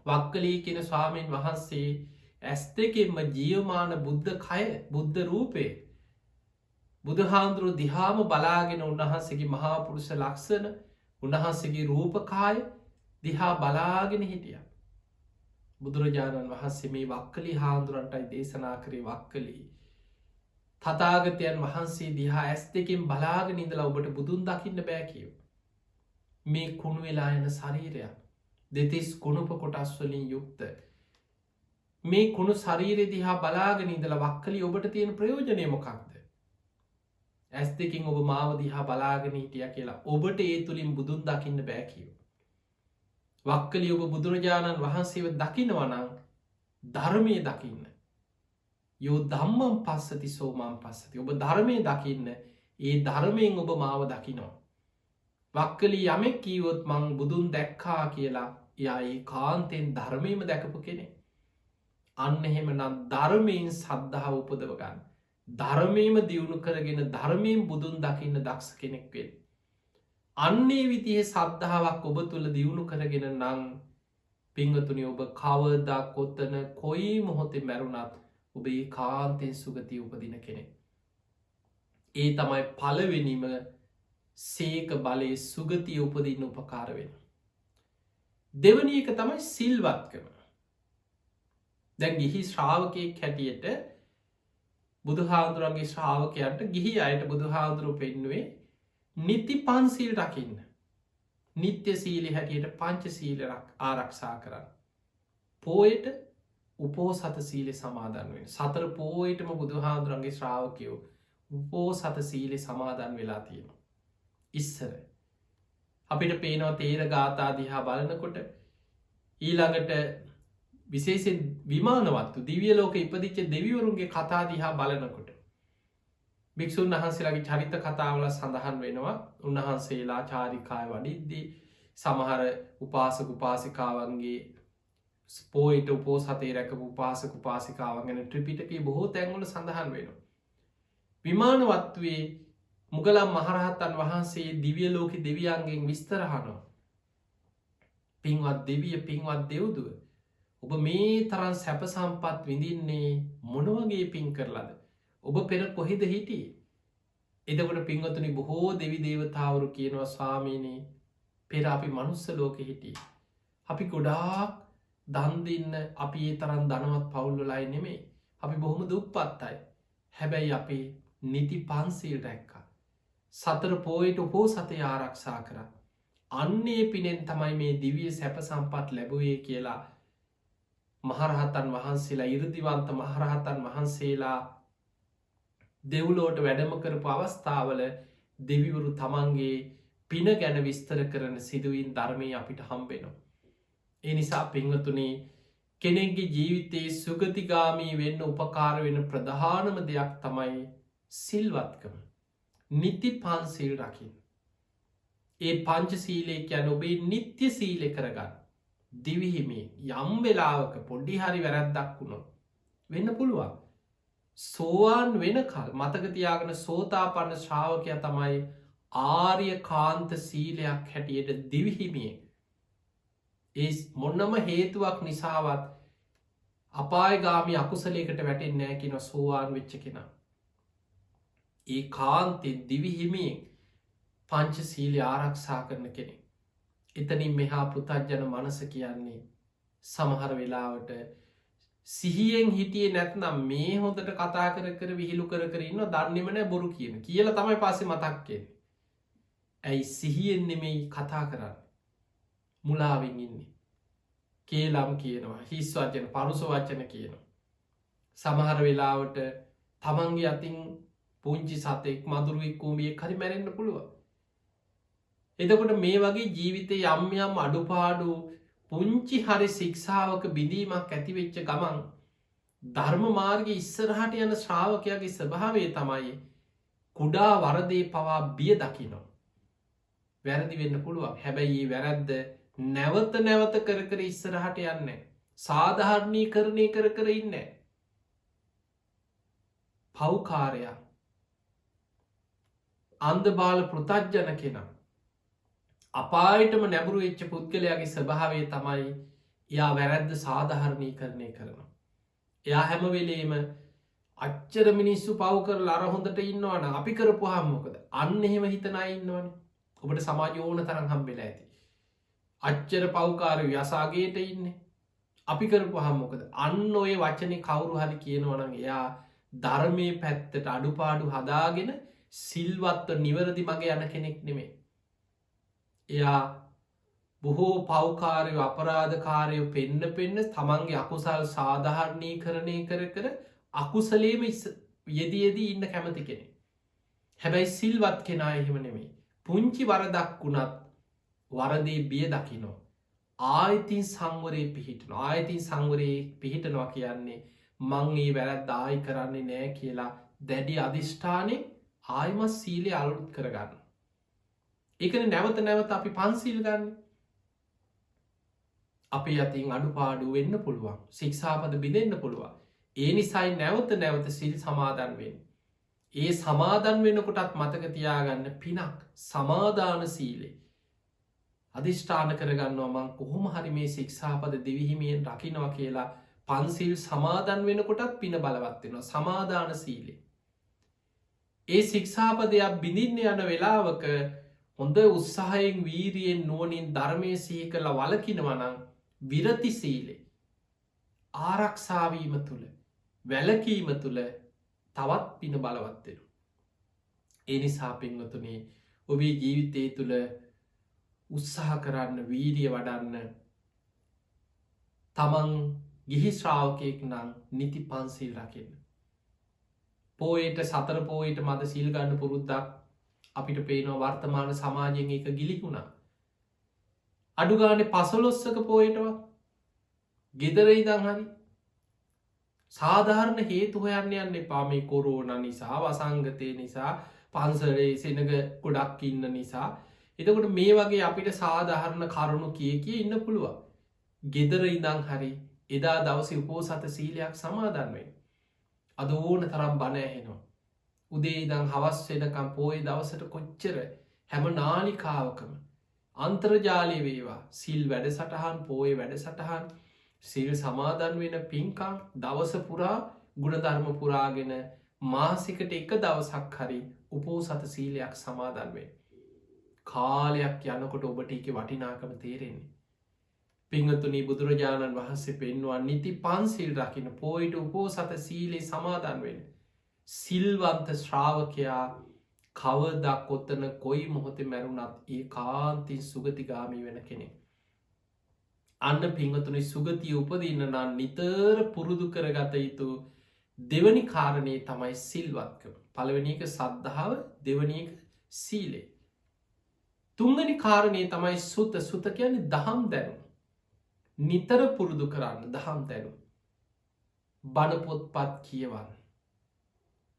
වක්කලී කියන ස්වාමීන් වහන්සේ ඇස් දෙකෙන්ම ජීවමාන බුද්ධ කය බුද්ධ රූපේ බුදුහාමුදුරු දිහාම බලාගෙන උන්වහන්සේගේ මහාපුරුෂ ලක්ෂණ උන්වහන්සේගේ රූපකාය දිහා බලාගෙන හිටිය. බුදුරජාණන් වහන්සේ මේ වක්කලි හාමුදුරන්ටයි දේශනා කරේ වක්කලී. තථාගතයන් වහන්සේ දිහා ඇස් දෙකින් බලාගෙන ඉඳලා ඔබට බුදුන් දකින්න බෑ කියව. මේ කුණු වෙලා යන ශරීරයක් දෙතිස් කුණුප කොටස්වලින් යුක්ත. මේ කුණු ශරීරය දිහා බලාගෙන ඉඳලා වක්කලි ඔබට තියෙන ප්‍රයෝජනය මොකක්ද? ඇස් දෙකින් ඔබ මාව දිහා බලාගෙන හිටිය කියලා ඔබට ඒ තුළින් බුදුන් දකින්න බෑ කියව. වක්කලි ඔබ බුදුරජාණන් වහන්සේව දකිනවනං ධර්මය දකින්න. යෝ ධම්මං පස්සති සෝමං පස්සති. ඔබ ධර්මය දකින්න ඒ ධර්මයෙන් ඔබ මාව දකිනවා. වක්කලි යමෙක් කීවොත් මං බුදුන් දැක්කා කියලා යා ඒ කාන්තෙන් ධර්මයම දැකපු කෙනෙ. අන්න එහෙම නම් ධර්මයෙන් සද්ධාව උපදව ගන්න. ධර්මයම දියුණු කරගෙන ධර්මයෙන් බුදුන් දකින්න දක්ෂ කෙනෙක්වෙන්. අන්නේ විදිහේ සද්ධාවක් ඔබ තුළ දියුණු කරගෙන නං පිංහතුනි ඔබ කවදා කොත්තන කොයි මොහොතේ මැරුණත් ඔබේ කාන්තෙන් සුගතිය උපදින කෙනෙ. ඒ තමයි පලවෙනිම සේක බලය සුගතිය උපදින්න උපකාර වෙන. දෙවනි එක තමයි සිල්වත්කම. දැන් ගිහි ශ්‍රාවකයෙක් හැටියට බුදුහාමුදුරන්ගේ ශ්‍රාවකයන්ට ගිහි අයට බුදුහාමුදුරු පෙන්නුවේ නිති පන්සීල් රකින්න. නිත්‍ය සීලි හැටියට පංච සීල ආරක්ෂා කරන්න. පෝයට උපෝසත සීලෙ සමාදන් වෙන. සතර පෝයටම බුදුහාමුදුරන්ගේ ශ්‍රාවකයෝ උපෝසත සීලෙ සමාදන් වෙලා තියෙනවා. ඉස්සර අපිට පේනවා තේර ගාථාදිහා බලනකොට ඊළඟට විශේෂෙන් විමානවත්තු දිවිය ලෝක ඉපදිච්ච දෙවිවරුන්ගේ කතාදිහා බලනකොට භික්‍ෂූන් වහන්සේලාගේ චරිත කතාවල සඳහන් වෙනවා. උන්වහන්සේලා චාරිකාය වඩිද්දී සමහර උපාසක උපාසිකාවන්ගේ පෝයට උපෝ සතේ රැකපු උපාසක උපාසිකාවන් ගැන ත්‍රිපිටකයේ බොහෝ තැන්වල සඳහන් වෙනවා. විමානවත්තුවේ මුගලම් මහරහත්තන් වහන්සේ දිවිය ලෝක දෙවියන්ගෙන් විස්තරහනවා. පින්වත් දෙවිය පින්වත් දෙව්දුව ඔබ මේ තරන් සැප සම්පත් විඳින්නේ මොනවගේ පින් කරලද. ඔබ පෙර කොහෙද හිටියේ. එදකට පින්වතුනි බොහෝ දෙවි දේවතාවරු කියනවා ස්වාමීනී පෙර අපි මනුස්ස ලෝක හිටිය. අපි ගොඩාක් දන්දින්න අපි ඒ තරන් දනවත් පවුල්ලලයි නෙමේ. අපි බොහොම දුක්පත්තයි. හැබැයි අපි නිති පන්සීල් රැක්කා. සතර පෝයට උපෝ සතය ආරක්ෂා කර. අන්නේ පිනෙන් තමයි මේ දිවිය සැප සම්පත් ලැබුවේ කියලා මහරහතන් වහන්සේලා ඉරදිවන්ත මහරහතන් වහන්සේලා දෙව්ලෝට වැඩම කරපු අවස්ථාවල දෙවිවරු තමන්ගේ පින ගැන විස්තර කරන සිදුවීන් ධර්මය අපිට හම්බෙනවා. ඒ නිසා පින්වතුනේ කෙනෙක්ගේ ජීවිතයේ සුගතිගාමී වෙන්න උපකාර වෙන ප්‍රධානම දෙයක් තමයි සිල්වත්කම. නිති පන්සිල් රකින්න. ඒ පංච සීලය කියන ඔබේ නිත්‍ය සීලය කරගන්න. දිවිහිමේ යම් වෙලාවක පොඩ්ඩි හරි වැරැද්දක් වුණොත් වෙන්න පුළුවන්. සෝවාන් වෙනකල් මතකතියාගෙන සෝතාපන්න ශ්‍රාවකය තමයි ආර්ය කාන්ත සීලයක් හැටියට දිවිහිමිය. ඒ මොන්නම හේතුවක් නිසාවත් අපායගාමි අකුසලයකට වැටෙන් නෑකින සෝවාන් වෙච්ච කෙන. ඒ කාන්තෙන් දිවිහිමියෙන් පංච සීලය ආරක්ෂා කරන කෙනෙ. එතනින් මෙහා පුතජ්ජන මනස කියන්නේ සමහර වෙලාවට සිහියෙන් හිටියේ නැත්නම් මේ හොඳට කතා කර විහිළු කර ඉන්න දන්නෙමනෑ බොරු කියන කියල තමයි පස්සේ මතක්කෙන්. ඇයි සිහියෙන් නෙමෙයි කතා කරන්න. මුලාවෙන් ඉන්නේ. කේලම් කියනවා හිස් වචන පරුස වචන කියනවා. සමහර වෙලාවට තමන්ගේ අතින් පුංචි සතෙක් මදුරුවෙක් කූමියෙක් හරි මැරෙන්න්න පුළුව. එතකොට මේ වගේ ජීවිතය යම් යම් අඩුපාඩු පුංචි හරි ශික්ෂාවක බිඳීමක් ඇතිවෙච්ච ගමන් ධර්ම මාර්ග ඉස්සරහට යන ශ්‍රාවකයාගේ ස්වභාවය තමයි කුඩා වරදේ පවා බිය දකිනෝ. වැරදි වෙන්න පුළුවන්. හැබැයි වැරැද්ද නැවත නැවත කර කර ඉස්සරහට යන්න. සාධාරණී කරණය කර කර ඉන්න. පව්කාරයා අන්ද බාල පෘතජ්ජන කෙනම් අපායටම නැබුරු වෙච්ච පුද්ගලයාගේ ස්වභාවය තමයි යා වැරැද්ද සාධහරණී කරණය කරනවා. එයා හැමවෙලේම අච්චර මිනිස්සු පව් කර අරහොඳට ඉන්නවන අපි කරපු හම්මොකද අන්න එහෙම හිතනා ඉන්නවන ඔබට සමාජ ඕන තරන් හම්බෙලා ඇති. අච්චර පව්කාර ව්‍යසාගේට ඉන්න අපි කරපු හම්මොකද අන්න ඔය වචනය කවුරු හරි කියනවනන් එයා ධර්මය පැත්තට අඩුපාඩු හදාගෙන සිල්වත්ව නිවරදි මගේ යන කෙනෙක් නෙමේ. එයා බොහෝ පව්කාරය අපරාධකාරයෝ පෙන්න තමන්ගේ අකුසල් සාධහරණී කරණය කර කර අකුසලේම යෙදයේදී ඉන්න කැමති කෙනෙ. හැබැයි සිල්වත් කෙනා එහෙම නෙමේ. පුංචි වරදක් වුණත් වරදේ බිය දකිනෝ. ආයිතින් සංවරයේ පිහිටන ආයිතින් සංවරයේ පිහිටනවා කියන්නේ මං ඒ වැරැත් ආයි කරන්නේ නෑ කියලා දැඩි අධිෂ්ඨානය ආයම සීලය අලුත් කරගන්න. එකන නැවත නැවත අපි පන්සිල් ගන්න අපි අතින් අඩුපාඩු වෙන්න පුළුවන් ශික්ෂාපද බිඳෙන්න්න පුළුවන්. ඒ නිසයි නැවත නැවත සිල් සමාදන් වෙන්. ඒ සමාදන් වෙනකොටත් මතක තියාගන්න පිනක් සමාධාන සීලේ අධිෂ්ඨාන කරගන්නවා මං කොහොම හරි මේ ශික්ෂාපද දෙවිහිමියෙන් රකිනවා කියලා පන්සිල් සමාදන් වෙනකොටත් පින බලවත්වෙනවා සමාධාන සීලේ. ඒ ශික්ෂාපදයක් බිඳින්න යන වෙලාවක හොඳ උත්සාහයෙන් වීරියෙන් නුවනින් ධර්මය සිහි කළ වලකිනවනං විරති සීලේ ආරක්ෂාවීම තුළ වැලකීම තුළ තවත් පින බලවත්වෙන. එනිසා පෙන්වතුනේ ඔබේ ජීවිතය තුළ උත්සාහ කරන්න වීරිය වඩන්න තමන් ගිහි ශ්‍රාවකයෙක් නම් නිති පන්සිල් රකින්න. පෝයට සතර පෝයට මද සිල් ගන්න පුරුද්දක් අපිට පේනවා වර්තමාන සමාජයෙන් එක ගිලිකුණා. අඩුගානේ පසලොස්සක පෝයටවා ගෙදරයිදං හරි සාධාරණ හේතු හොයන්න යන්න එපා මේ කොරෝන නිසා වසංගතය නිසා පන්සලේ සෙනග ගොඩක් ඉන්න නිසා එතකොට මේ වගේ අපිට සාධාරණ කරුණු කිය ඉන්න පුළුවන්. ගෙදර ඉදං හරි එදා දවස උපෝසත සීලයක් සමාදන්වෙන්. අද ඕන තරම් බණෑහෙනවා. උදේ ඉදං හවස් වෙනකම් පෝය දවසට කොච්චර හැම නාලිකාවකම අන්තර්ජාලය වේවා සිල් වැඩ සටහන් පෝය වැඩ සටහන් සිල් සමාදන් වෙන පින්කම් දවස පුරා ගුණධර්ම පුරාගෙන මාසිකට එක දවසක් හරි උපෝසත සීලයක් සමාදන්වේ. කාලයක් යනකොට ඔබට එක වටිනාකම තේරෙන්නේ. පිංහතුනී බුදුරජාණන් වහන්සේ පෙන්වා නිති පන්සිල් රකින පෝයිට උපෝසත සීලේ සමාදන් වෙන. සිල්වන්ත ශ්‍රාවකයා කවදක් කොත්තන කොයි මොහොතේ මැරුණත් ඒ කාන්තින් සුගතිගාමී වෙන කෙනෙ. අන්න පිංහතුනි සුගතිය උපදින්න නම් නිතර පුරුදු කරගත යුතු දෙවනි කාරණය තමයි සිල්වත්කම. පළවෙනි එක සද්ධාව දෙවනි එක සීලේ. තුන්ගනි කාරණය තමයි සුත කියන්නේ දහම් දැනුම්. නිතර පුරුදු කරන්න දහම් දැනුම්. බණපොත්පත් කියවන්න.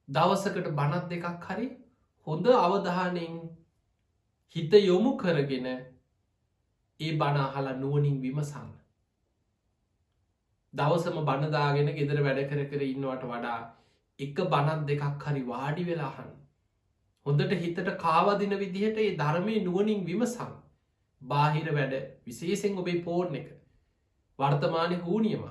දවසකට බණත් දෙකක් හරි හොඳ අවධානයෙන් හිත යොමු කරගෙන ඒ බණහලා නුවනින් විමසන්න. දවසම බණදාගෙන ගෙදර වැඩ කර ඉන්නවට වඩා එක බණත් දෙකක් හරි වාඩි වෙලාහන්. හොඳට හිතට කාවදින විදිහට ඒ ධර්මය නුවනින් විමසන්. බාහිර වැඩ විශේෂෙන් ඔබේ පෝර්ණ එක වර්තමානය හූනියම.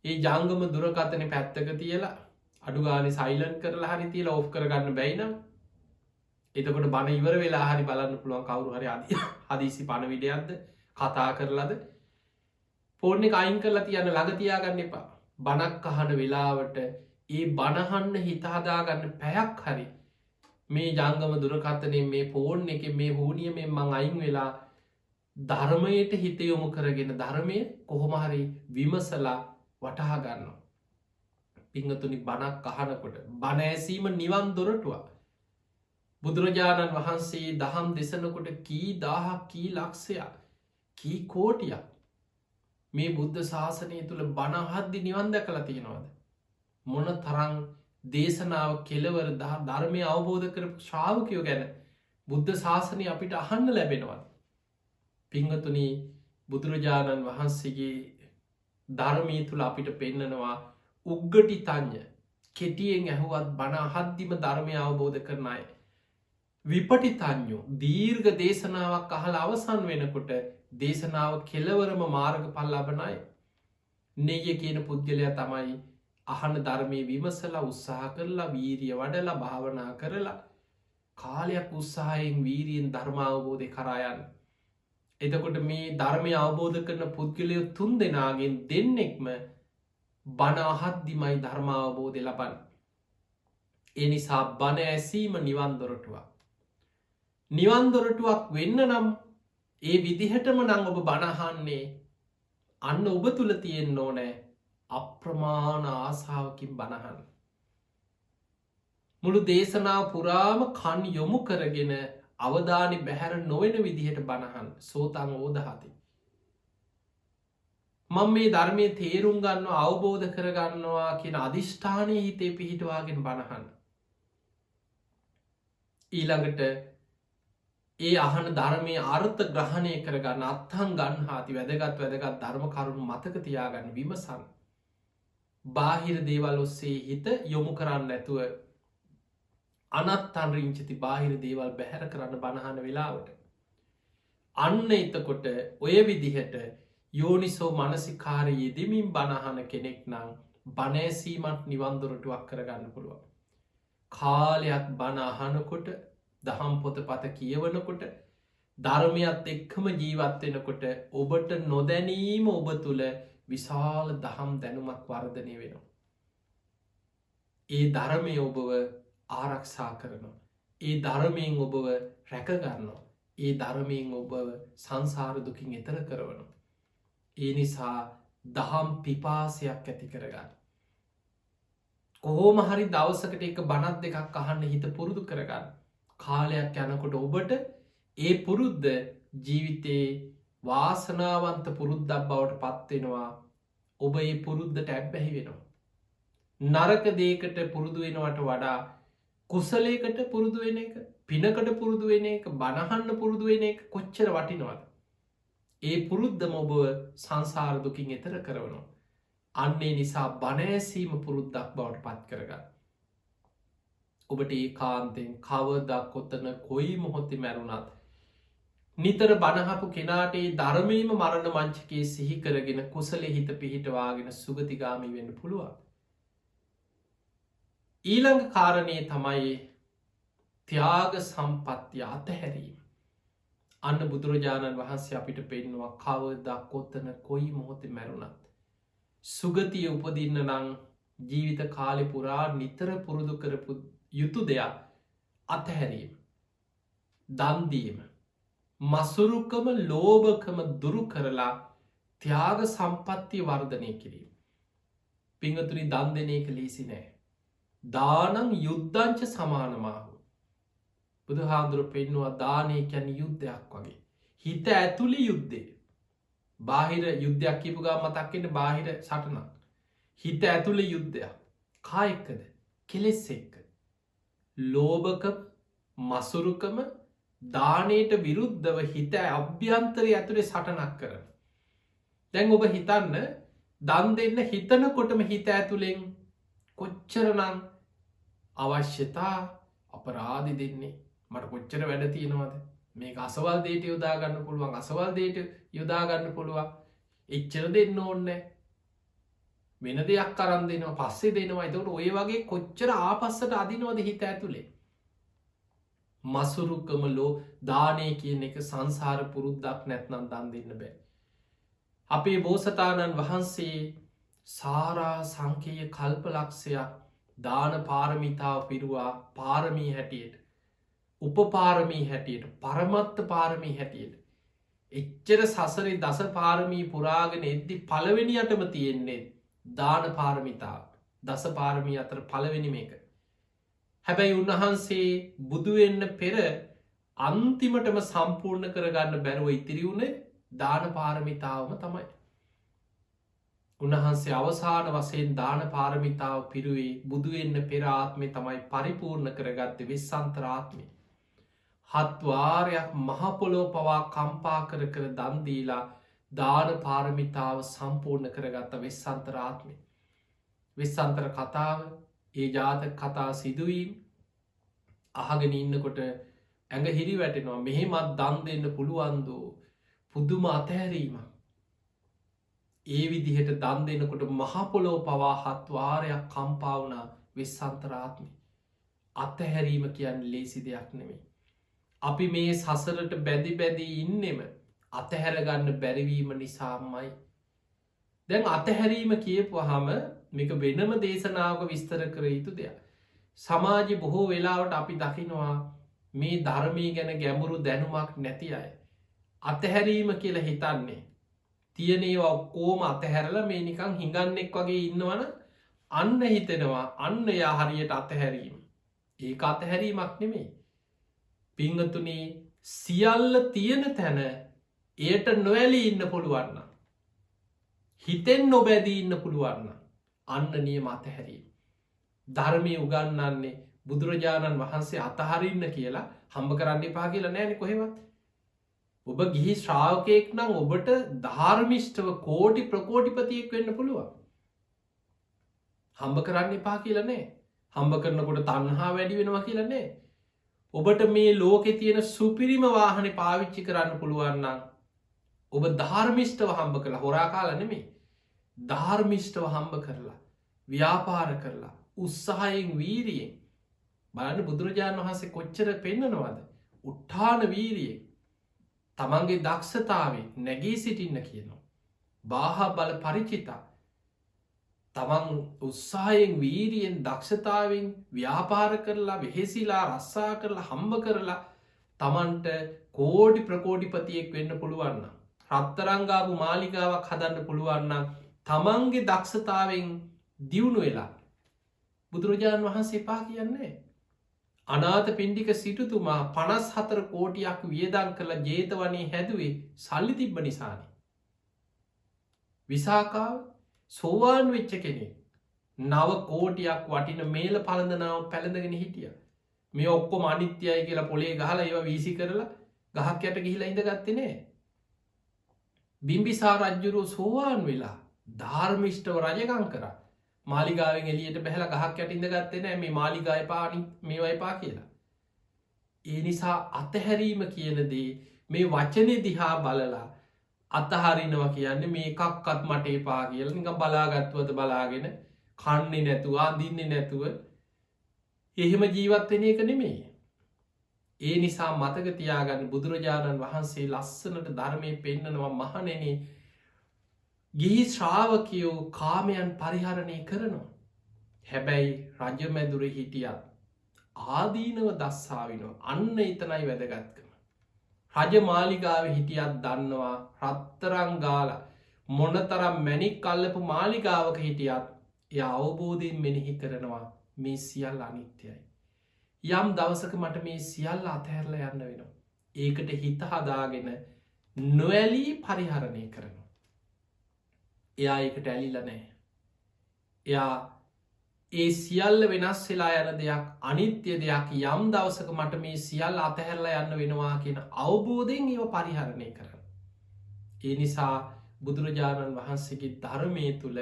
ඒ ජංගම දුරකතන පැත්තක තියලා අඩුගාන සයිලන් කරලා හරි තියලා ඔෆ් කරගන්න බැයිනම් එතකොට බණ ඉවර වෙලා හරි බලන්න පුළුවන් කවුරු හරි හදිසි පණ විඩයක්ද කතා කරලද පෝර්ණික අයින් කරලා තියන්න ළඟතියාගන්න එපා. බණක් අහන වෙලාවට ඒ බණහන්න හිතහදාගන්න පැයක් හරි මේ ජංගම දුරකතනේ මේ පෝර්ණ එක මේ හූනියමෙන් මං අයින් වෙලා ධර්මයට හිත යොමු කරගෙන ධර්මය කොහොමහරි විමසලා වටහා ගන්නවා. පිංහතුනි බණක් අහනකොට බණෑසීම නිවන් දොරටුවා. බුදුරජාණන් වහන්සේ දහම් දෙසනකොට කී දාහක් කී ලක්ෂයක් කී කෝටියක් මේ බුද්ධ ශාසනය තුළ බණහද්දි නිවන් දැකලා තියෙනවාද? මොන තරං දේශනාව කෙලවර ධර්මය අවබෝධ කරපු ශ්‍රාවකයෝ ගැන බුද්ධ ශාසනය අපිට අහන්න ලැබෙනවා. පිංහතුනි, බුදුරජාණන් වහන්සේගේ ධර්මී තුළ අපිට පෙන්නනවා උග්ගටි තඥ කෙටියෙන් ඇහුවත් බණ අහද්දිම ධර්මය අවබෝධ කරන අය. විපටි තඥෝ දීර්ඝ දේශනාවක් අහල අවසන් වෙනකොට දේශනාව කෙලවරම මාර්ග පල් ලබන අය. නෙය කියන පුද්ගලයා තමයි අහන ධර්මය විමසලා උත්සාහ කරලා වීරිය වඩලා භාවනා කරලා කාලයක් උත්සාහයෙන් වීරියෙන් ධර්මාවබෝධය කරායන්න. එතකොට මේ ධර්මය අවබෝධ කරන පුද්ගලය තුන් දෙනාගෙන් දෙන්නෙක්ම බණ අහද්දිමයි ධර්මාවබෝධය ලබන්න. ඒ නිසා බණ ඇසීම නිවන් දොරටුවක්. නිවන් දොරටුවක් වෙන්න නම් ඒ විදිහටම නං ඔබ බණහන්නේ අන්න ඔබ තුළ තියෙන්න ඕනෑ අප්‍රමාණ ආසාාවකින් බණහන්. මුළු දේශනාව පුරාම කන් යොමු කරගෙන අවධානි බැහැර නොවෙන විදිහට බණහන් සෝතන් ඕදහති. මං මේ ධර්මය තේරුම් ගන්න අවබෝධ කරගන්නවා කියෙන අධිෂ්ඨානය හිතේ පිහිටවාගෙන බණහන්. ඊළඟට ඒ අහන ධර්මය අර්ථ ග්‍රහණය කරගන්න අත්හන් ගන්න හාති වැදගත් ධර්ම කරුණු මතක තියාගන්න විමසන්. බාහිර දේවල් ඔස්සේ හිත යොමු කරන්න ඇතුව අනත්තන් රිංචති බාහිර දේවල් බැහැර කරන්න බණහන වෙලාවට. අන්න එතකොට ඔය විදිහට යෝනිසෝ මනසිකාර යෙදමින් බණහන කෙනෙක් නම් බණෑසීමත් නිවන්දොරටුවක් කරගන්න පුළුවන්. කාලයක් බණහනකොට දහම් පොත පත කියවනකොට ධර්මයත් එක්කම ජීවත්වෙනකොට ඔබට නොදැනීම ඔබ තුළ විශාල දහම් දැනුමක් වර්ධනය වෙනවා. ඒ ධර්මය ඔබව ආරක්ෂා කරනවා. ඒ ධර්මයෙන් ඔබව රැකගන්නවා. ඒ ධර්මයෙන් ඔබ සංසාර දුකින් එතර කරවනවා. ඒ නිසා දහම් පිපාසයක් ඇති කරගන්න. කොහෝම හරි දවසකට එක බණත් දෙකක් අහන්න හිත පුරුදු කරගන්න. කාලයක් යනකොට ඔබට ඒ පුරුද්ධ ජීවිතයේ වාසනාවන්ත පුරුද්දක් බවට පත්වෙනවා. ඔබ ඒ පුරුද්ධට ඇබ්බැහි වෙනවා. නරක දේකට පුරුදු වෙනවට වඩා කුසලයකට පුරුදු වෙන එක, පිනකට පුරුදු වෙන එක, බණහන්න පුරුදු වෙන එක කොච්චර වටිනවද? ඒ පුරුද්දම ඔබ සංසාර දුකින් එතර කරවනවා. අන්නේ නිසා බණෑසීම පුරුද්දක් බවට පත් කරගන්න. ඔබට ඒ කාන්තෙන් කවදක් කොත්තන කොයි මොහොත්ති මැරුණත් නිතර බණහපු කෙනාට ඒ ධර්මීම මරණ මංචකයේ සිහි කරගෙන කුසලෙ හිත පිහිටවාගෙන සුගතිගාමී වෙන්න පුළුවන්. ඊළඟ කාරණය තමයි ත්‍යාග සම්පත්තිය අතහැරීම. අන්න බුදුරජාණන් වහන්සේ අපිට පෙන්නවා කවදක් කොත්තන කොයි මොහොතේ මැරුණත් සුගතිය උපදින්න නං ජීවිත කාලෙ පුරා නිතර පුරුදු කරපු යුතු දෙයක් අතහැරීම, දන්දීම, මසුරුකම ලෝභකම දුරු කරලා ත්‍යාග සම්පත්තිය වර්ධනය කිරීම. පිංහතුනි, දන් දෙන එක ලීසි නෑ. දානං යුද්ධංච සමානමාහු. බුදු හාමුදුරු පෙන්නවා දානය කැන යුද්ධයක් වගේ. හිත ඇතුළි යුද්ධය. බාහිර යුද්ධයක් කිපුගා මතක්කෙන බාහිර සටනක්. හිත ඇතුළ යුද්ධයක්. කායෙක්කද? කෙලෙස් එක්ක. ලෝභකම, මසුරුකම, දානයට විරුද්ධව හිත අභ්‍යන්තරය ඇතුළේ සටනක් කරන. දැන් ඔබ හිතන්න දන් දෙන්න හිතනකොටම හිත ඇතුළෙන් කොච්චරනං අවශ්‍යතා අපරාධි දෙන්නේ මට කොච්චර වැඩ තියෙනවද, මේ අසවල් දේට යොදාගන්න පුළුවන්, අසවල් දේට යොදාගන්න පුළුවන්, එච්චර දෙන්න ඕන්න වෙන දෙයක් කරන් දෙනවා, පස්සේ දෙනවා. එතකොට ඔය වගේ කොච්චර ආපස්සට අදිනවද හිත ඇතුළේ. මසුරුකම ලෝ දානය කියන එක සංසාර පුරුද්දක් නැත්නම් දන් දෙන්න බෑ. අපේ බෝසතාණන් වහන්සේ සාරා සංකේය කල්පලක්ෂයක් දාන පාරමිතාව පිරුවා පාරමී හැටියට, උපපාරමී හැටියට, පරමත්ත පාරමී හැටියට. එච්චර සසරේ දස පාරමී පුරාගෙන එද්දි පළවෙනියටම තියෙන්නේ දාන පාරමිතාව. දස පාරමී අතර පළවෙනි මේක. හැබැයි උන්වහන්සේ බුදුවෙන්න පෙර අන්තිමටම සම්පූර්ණ කරගන්න බැරුව ඉතිරි වුණේ දාන පාරමිතාවම තමයි. උන්වහන්සේ අවසාන වශයෙන් දාන පාරමිතාව පිරුවේ බුදුවෙන්න පෙරාත්මය තමයි පරිපූර්ණ කරගත්ත වෙස්සන්තරාත්මය. හත්වාරයක් මහපොලෝ පවා කම්පා කර කර දන්දීලා දාන පාරමිතාව සම්පූර්ණ කරගත්ත වෙස්සන්තරාත්මය. වෙස්සන්තර කතාව ඒ ජාතක කතා සිදුවීම් අහගෙන ඉන්නකොට ඇඟ හිරි වැටෙනවා. මෙහෙමත් දන් දෙන්න පුළුවන්දෝ පුදුම අතහැරීම. ඒ විදිහට දන් දෙනකොට මහපොලෝ පවා හත්වාරයක් කම්පාවුනා වෙස්සන්තරාත්මය. අතහැරීම කියන්න ලේසි දෙයක් නෙමේ. අපි මේ සසරට බැදි බැදී ඉන්නෙම අතහැරගන්න බැරිවීම නිසාමයි. දැන් අතහැරීම කියපුහම මේක වෙනම දේශනාවක විස්තර කර යුතු දෙයක්. සමාජ බොහෝ වෙලාවට අපි දකිනවා මේ ධර්මී ගැන ගැඹුරු දැනුමක් නැති අය. අතහැරීම කියලා හිතන්නේ. තියනේවා ඔක්කෝම අතහැරල මේ නිකං හිඟන්නෙක් වගේ ඉන්නවන අන්න හිතෙනවා අන්න යා හරියට අතහැරීම. ඒ අතහැරීමක් නෙමේ. පිංහතුනේ සියල්ල තියෙන තැන එයට නොවැලී ඉන්න පුළුවන්න. හිතෙන් නොබැදී ඉන්න පුළුවන්න. අන්න නියම අතහැරීම. ධර්මය උගන්නන්නේ බුදුරජාණන් වහන්සේ අතහරින්න කියලා හම්බ කරන්න එපා කියලා නෑනෙ කොහෙවත්. ඔබ ගිහි ශ්‍රාවකයෙක් නම් ඔබට ධර්මිෂ්ටව කෝටි ප්‍රකෝටිපතියෙක් වෙන්න පුළුවන්. හම්බ කරන්න එපා කියලනේ. හම්බ කරනකොට තන්හා වැඩි වෙනවා කියලනේ. ඔබට මේ ලෝකෙ තියෙන සුපිරිම වාහන පාවිච්චි කරන්න පුළුවන්නම් ඔබ ධර්මිෂ්ටව හම්බ කළ හොරා කාල නෙමේ. ධර්මිෂ්ටව හම්බ කරලා ව්‍යාපාර කරලා උත්සාහයෙන් වීරියෙන් බලන්න බුදුරජාණන් වහන්සේ කොච්චර පෙන්නනවද. උට්ඨාන වීරියෙන් තමන්ගේ දක්ෂතාවේ නැගී සිටින්න කියනවා. බාහ බල පරිචිතා තමන් උත්සාහයෙන් වීරියෙන් දක්ෂතාවෙන් ව්‍යාපාර කරලා වෙහෙසිලා රස්සා කරලා හම්බ කරලා තමන්ට කෝඩි ප්‍රකෝඩිපතියෙක් වෙන්න පුළුවන්න. රත්තරංගාපු මාලිකාවක් හදන්න පුළුවන්න තමන්ගේ දක්ෂතාවෙන් දියුණු වෙලා බුදුරජාණන් වහන්සේ එපා කියන්නේ. අනාත පින්ඩික සිටුතුමා 54 කෝටියක් වියදන් කළ ජේතවනේ හැදුවේ සල්ලි තිබ්බ නිසානේ. විසාකාව සෝවාන් වෙච්ච කෙනෙක් 9 කෝටියක් වටින මේල පළඳනාව පැළඳගෙන හිටිය. මේ ඔක්කොම අනිත්‍යයි කියලා පොලේ ගහලා ඒවා වීසි කරලා ගහක් යට ගිහිලා ඉඳගත්තේ නෑ. බිම්බිසාර රජුරුව සෝවාන් වෙලා ධර්මිෂ්ඨව රජකම් කරා. මාලිගාවෙන් එළියට බැහැලා ගහක් යට ඉඳගත්තේ නෑ මේ මාලිගා එපා මේවා එපා කියලා. ඒ නිසා අතහැරීම කියන දේ මේ වචනේ දිහා බලලා අතහරිනවා කියන්නේ මේ එකක්වත් මට එපා කියලා නිකන් බලාගත්තුවද බලාගෙන කන්නේ නැතුව අඳින්නේ නැතුව එහෙම ජීවත් වෙන එක නෙමෙයි. ඒ නිසා මතක තියාගන්න බුදුරජාණන් වහන්සේ ලස්සනට ධර්මයේ පෙන්නනවා මහණෙනි ගිහි ශ්‍රාවකයෝ කාමයන් පරිහරණය කරනවා. හැබැයි රජමැදුරේ හිටියත් ආදීනව දස්සාවිනවා. අන්න එතනයි වැදගත්කම. රජ මාලිගාව හිටියත් දන්නවා රත්තරං ගාලා මොනතරම් මැණික් අල්ලපු මාලිගාවක හිටියත් එය අවබෝධයෙන් මෙනෙහි කරනවා මේ සියල්ල අනිත්‍යයි. යම් දවසක මට මේ සියල්ල අතහැරලා යන්න වෙනවා. ඒකට හිත හදාගෙන නොඇලී පරිහරණය කරනවා. එයා ඒකට ඇලිලා නෑ. එයා ඒ සියල්ල වෙනස් වෙලා යන දෙයක් අනිත්‍ය දෙයක් යම් දවසක මට මේ සියල්ල අතහැරලා යන්න වෙනවා කියන අවබෝධයෙන් ඒව පරිහරණය කරන්න. ඒ නිසා බුදුරජාණන් වහන්සේගේ ධර්මය තුළ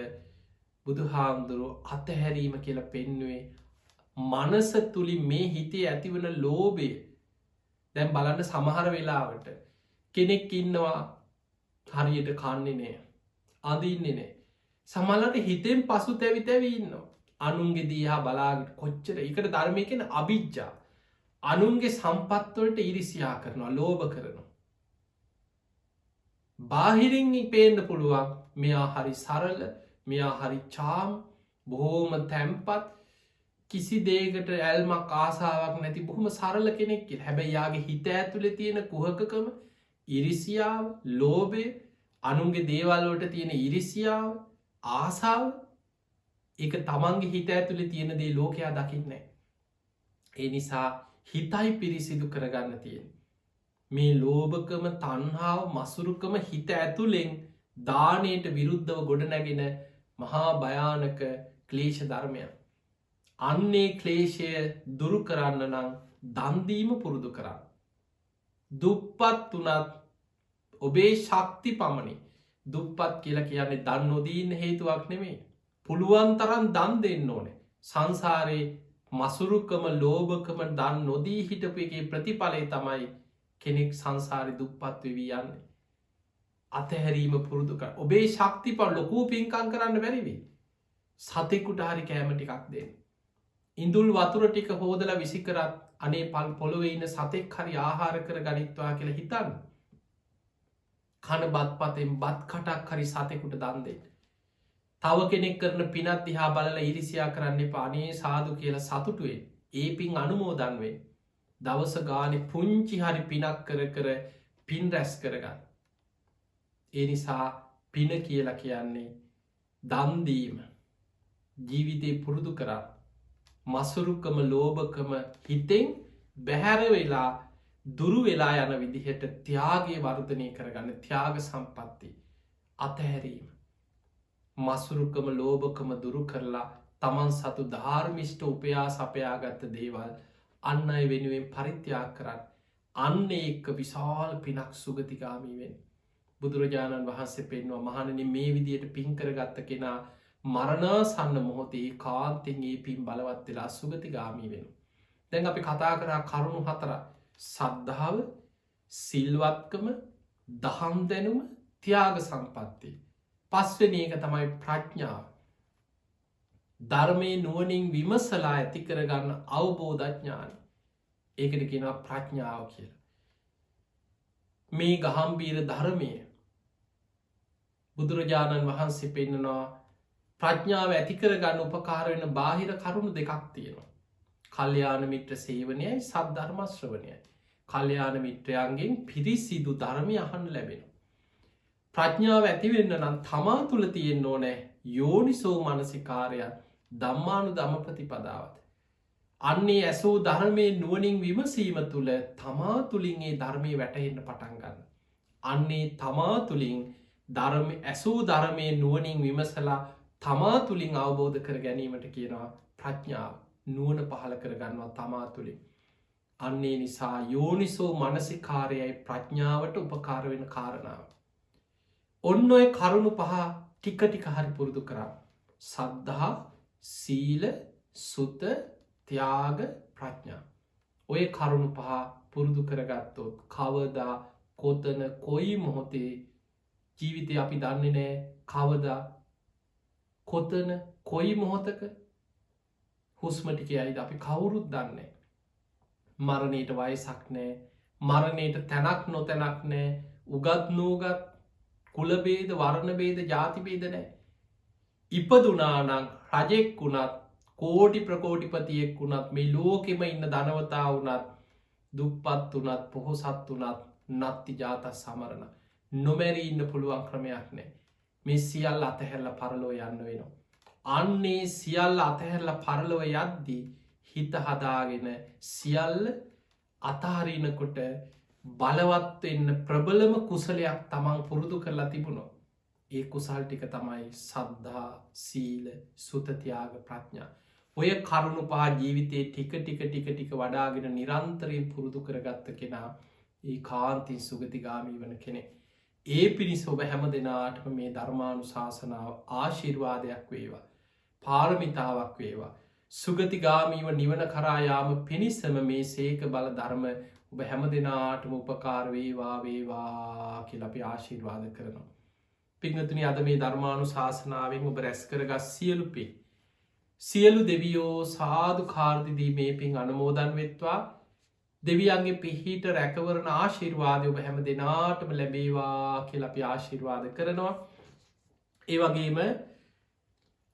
බුදුහාමුදුරුව අතහැරීම කියලා පෙන්නුවේ මනස තුළින් මේ හිතේ ඇතිවන ලෝභය. දැන් බලන්න සමහර වෙලාවට කෙනෙක් ඉන්නවා හරියට කන්නේ නෑ අඳින්නේ නෑ. සමහරවිට හිතෙන් පසු තැවි තැවි ඉන්නවා. අනුන්ගේ දිහා බලාගෙන කොච්චර ඒකට ධර්මය කියන අවිජ්ජා. අනුන්ගේ සම්පත් වලට ඊර්ෂ්‍යා කරනවා, ලෝභ කරනවා. බාහිරින් පේන්න පුළුවන් මෙයා හරි සරල, මෙයා හරි චාම්, බොහොම තැම්පත්, කිසි දෙයකට ඇල්මක් ආසාවක් නැති බොහොම සරල කෙනෙක් කියලා. හැබැයි යාගේ හිත ඇතුලේ තියෙන කුහකකම, ඊර්ෂ්‍යාව, ලෝභය, අනුන්ගේ දේවල් වලට තියෙන ඊර්ෂ්‍යාව, ආසාව, ඒක තමන්ගේ හිත ඇතුලේ තියෙන දේ ලෝකයා දකින්නේ නැහැ. ඒ නිසා හිතයි පිරිසිදු කරගන්න තියෙන්නේ. මේ ලෝභකම තණ්හාව මසුරුකම හිත ඇතුළෙන් දානයට විරුද්ධව ගොඩනැගෙන මහා භයානක ක්ලේශ ධර්මය. අන්නේ ක්ලේශය දුරු කරන්න නම් දන්දීම පුරුදු කරන්න. දුප්පත් වනත් ඔබේ ශක්ති පමණි. දුප්පත් කියලා කියන්නේ දන් නොදීන්න හේතුවක් නෙමේ. පුළුවන් තරන් දන් දෙන්න ඕනේ. සංසාරයේ මසුරුකම ලෝභකම දන් නොදී හිටපු එකේ ප්‍රතිඵලය තමයි කෙනෙක් සංසාරි දුප්පත් වෙවී යන්නේ. අතහැරීම පුරුදු කර ඔබේ ශක්ති ප ලොකූ පින්කං කරන්න බැරිවි. සතෙකුට හරි කෑම ටිකක් දෙන්න. ඉඳුල් වතුර ටික හෝදල විසිකරත් අනේ පල් පොළොවේ ඉන්න සතෙක් හරි ආහාර කර ගනිත්වා කියලා හිතන්න. කන බත් පතෙන් බත් කටක් හරි සතෙකුට දන්දෙන්. තව කෙනෙක් කරන පිනත් දිහා බලල ඉරිසියා කරන්න පානේ සාදු කියලා සතුටුවේ ඒ පින් අනුමෝදන්වේ. දවස ගානෙ පුංචි හරි පිනක් කර කර පින් රැස් කරගන්න. ඒ නිසා පින කියලා කියන්නේ දන්දීම ජීවිතය පුරුදු කරා මසුරුකම ලෝභකම හිතෙන් බැහැර වෙලා දුරු වෙලා යන විදිහට ත්‍යාගේ වර්ධනය කරගන්න ත්‍යාග සම්පත්ති අතහැරීම මසුරුකම ලෝභකම දුරු කරලා තමන් සතු ධාර්මිෂ්ට උපයා සපයාගත්ත දේවල් අන්න අය වෙනුවෙන් පරිත්‍යාග කරන්න අන්න එක්ක විශාල පිනක් සුගතිගාමීවෙන් බුදුරජාණන් වහන්සේ පෙන්වා මහණනි මේ විදියට පින්කරගත්ත කෙනා මරණාසන්න මොහොතේ කාන්තෙන්ගේ පින් බලවත් වෙලා සුගතිගාමී වෙන. දැන් අපි කතා කරා කරුණු 4 සද්ධාව සිල්වත්කම දහම් දැනුම ත්‍යාග සම්පත්තිය. පස්වෙනි එක තමයි ප්‍රඥාව. ධර්මය නුවණින් විමසලා ඇති කරගන්න අවබෝධඥානයි. ඒකට කියනවා ප්‍රඥාව කියලා. මේ ගහම්බීර ධර්මය බුදුරජාණන් වහන්සේ පෙන්නවා ප්‍රඥාව ඇති කරගන්න උපකාර වෙන බාහිර කරුණු දෙකක් තියෙනවා. කල්යාණ මිත්‍ර සේවනයයි සද්ධර්ම ශ්‍රවණයයි. කල්යාණ මිත්‍රයන්ගෙන් පිරිසිදු ධර්මය අහන්න ලැබෙනවා. ප්‍රඥාව ඇතිවෙන්න නම් තමා තුළ තියෙන්න ඕනෑ යෝනිසෝ මනසිකාරයක් ධම්මානු ධම ප්‍රතිපදාවත්. අන්නේ ඇසූ ධර්මය නුවනින් විමසීම තුළ තමා තුළින් ඒ ධර්මය වැටහෙන්න පටන්ගන්න. අන්නේ තමා තුළින් ඇසූ ධර්මය නුවනින් විමසලා තමා තුළින් අවබෝධ කර ගැනීමට කියනවා ප්‍රඥාව නුවන පහල කරගන්නවා තමා තුළින්. අන්නේ නිසා යෝනිසෝ මනසිකාරයයි ප්‍රඥාවට උපකාර වෙන කාරණාව. ඔන්න ඔය කරුණු පහ ටික ටික හරි පුරුදු කරා. සද්ධා සීල සුත ත්‍යාග ප්‍රඥා. ඔය කරුණු පහ පුරුදු කරගත්තොත් කවදා කොතන කොයි මොහොතේ ජීවිතය අපි දන්නේ නෑ කවදා කොතන කොයි මොහොතක හුස්මටික අයිද අපි කවුරුත් දන්නේ. මරණයට වයසක් නෑ මරණයට තැනක් නොතැනක් නෑ උගත් නූගත් කුලබේද වර්ණබේද ජාතිබේද නෑ. ඉපදුනානං රජෙක් වුණත් කෝටි ප්‍රකෝටිපතියෙක් වුණත් මේ ලෝකෙම ඉන්න ධනවතා වුණත් දුප්පත් වනත් පොහොසත් වනත් නත්ති ජාත සමරණ නොමැරී ඉන්න පුළුවන් ක්‍රමයක් නෑ. මේ සියල් අතහැරල පරලෝ යන්න වෙනවා. අන්නේ සියල් අතහැරල පරලොව යද්දී හිත හදාගෙන සියල්ල අතහරිනකොට බලවත්වෙන්න ප්‍රබලම කුසලයක් තමන් පුරුදු කරලා තිබුණො. ඒ කුසල් ටික තමයි සද්ධා සීල සුතතියාග ප්‍රඥා. ඔය කරුණු පහ ජීවිතයේ ටික වඩාගෙන නිරන්තරයෙන් පුරුදු කරගත්ත කෙනා ඒ කාන්තින් සුගතිගාමී වන කෙනෙ. ඒ පිණිස ඔබ හැම දෙනාටම මේ ධර්මානු ශාසනාව ආශිර්වාදයක් වේවා. පාරමිතාවක් වේවා. සුගතිගාමීව නිවන කරායාම පිණිසම මේ සේක බල ධර්ම ඔබ හැම දෙනාටම උපකාර වේවා කියල අපි ආශිර්වාද කරනවා. පිංහතුනි අද මේ ධර්මානු ශාසනාවෙන් ඔබ රැස් කරගත් සියලුපේ. සියලු දෙවියෝ සාධු කාර්දිදී මේ පින් අනමෝදන් වෙත්වා දෙවියන්ගේ පිහිට රැකවරණ ආශිර්වාදය ඔබ හැම දෙනාටම ලැබේවා කියල අපි ආශිර්වාද කරනවා. ඒ වගේම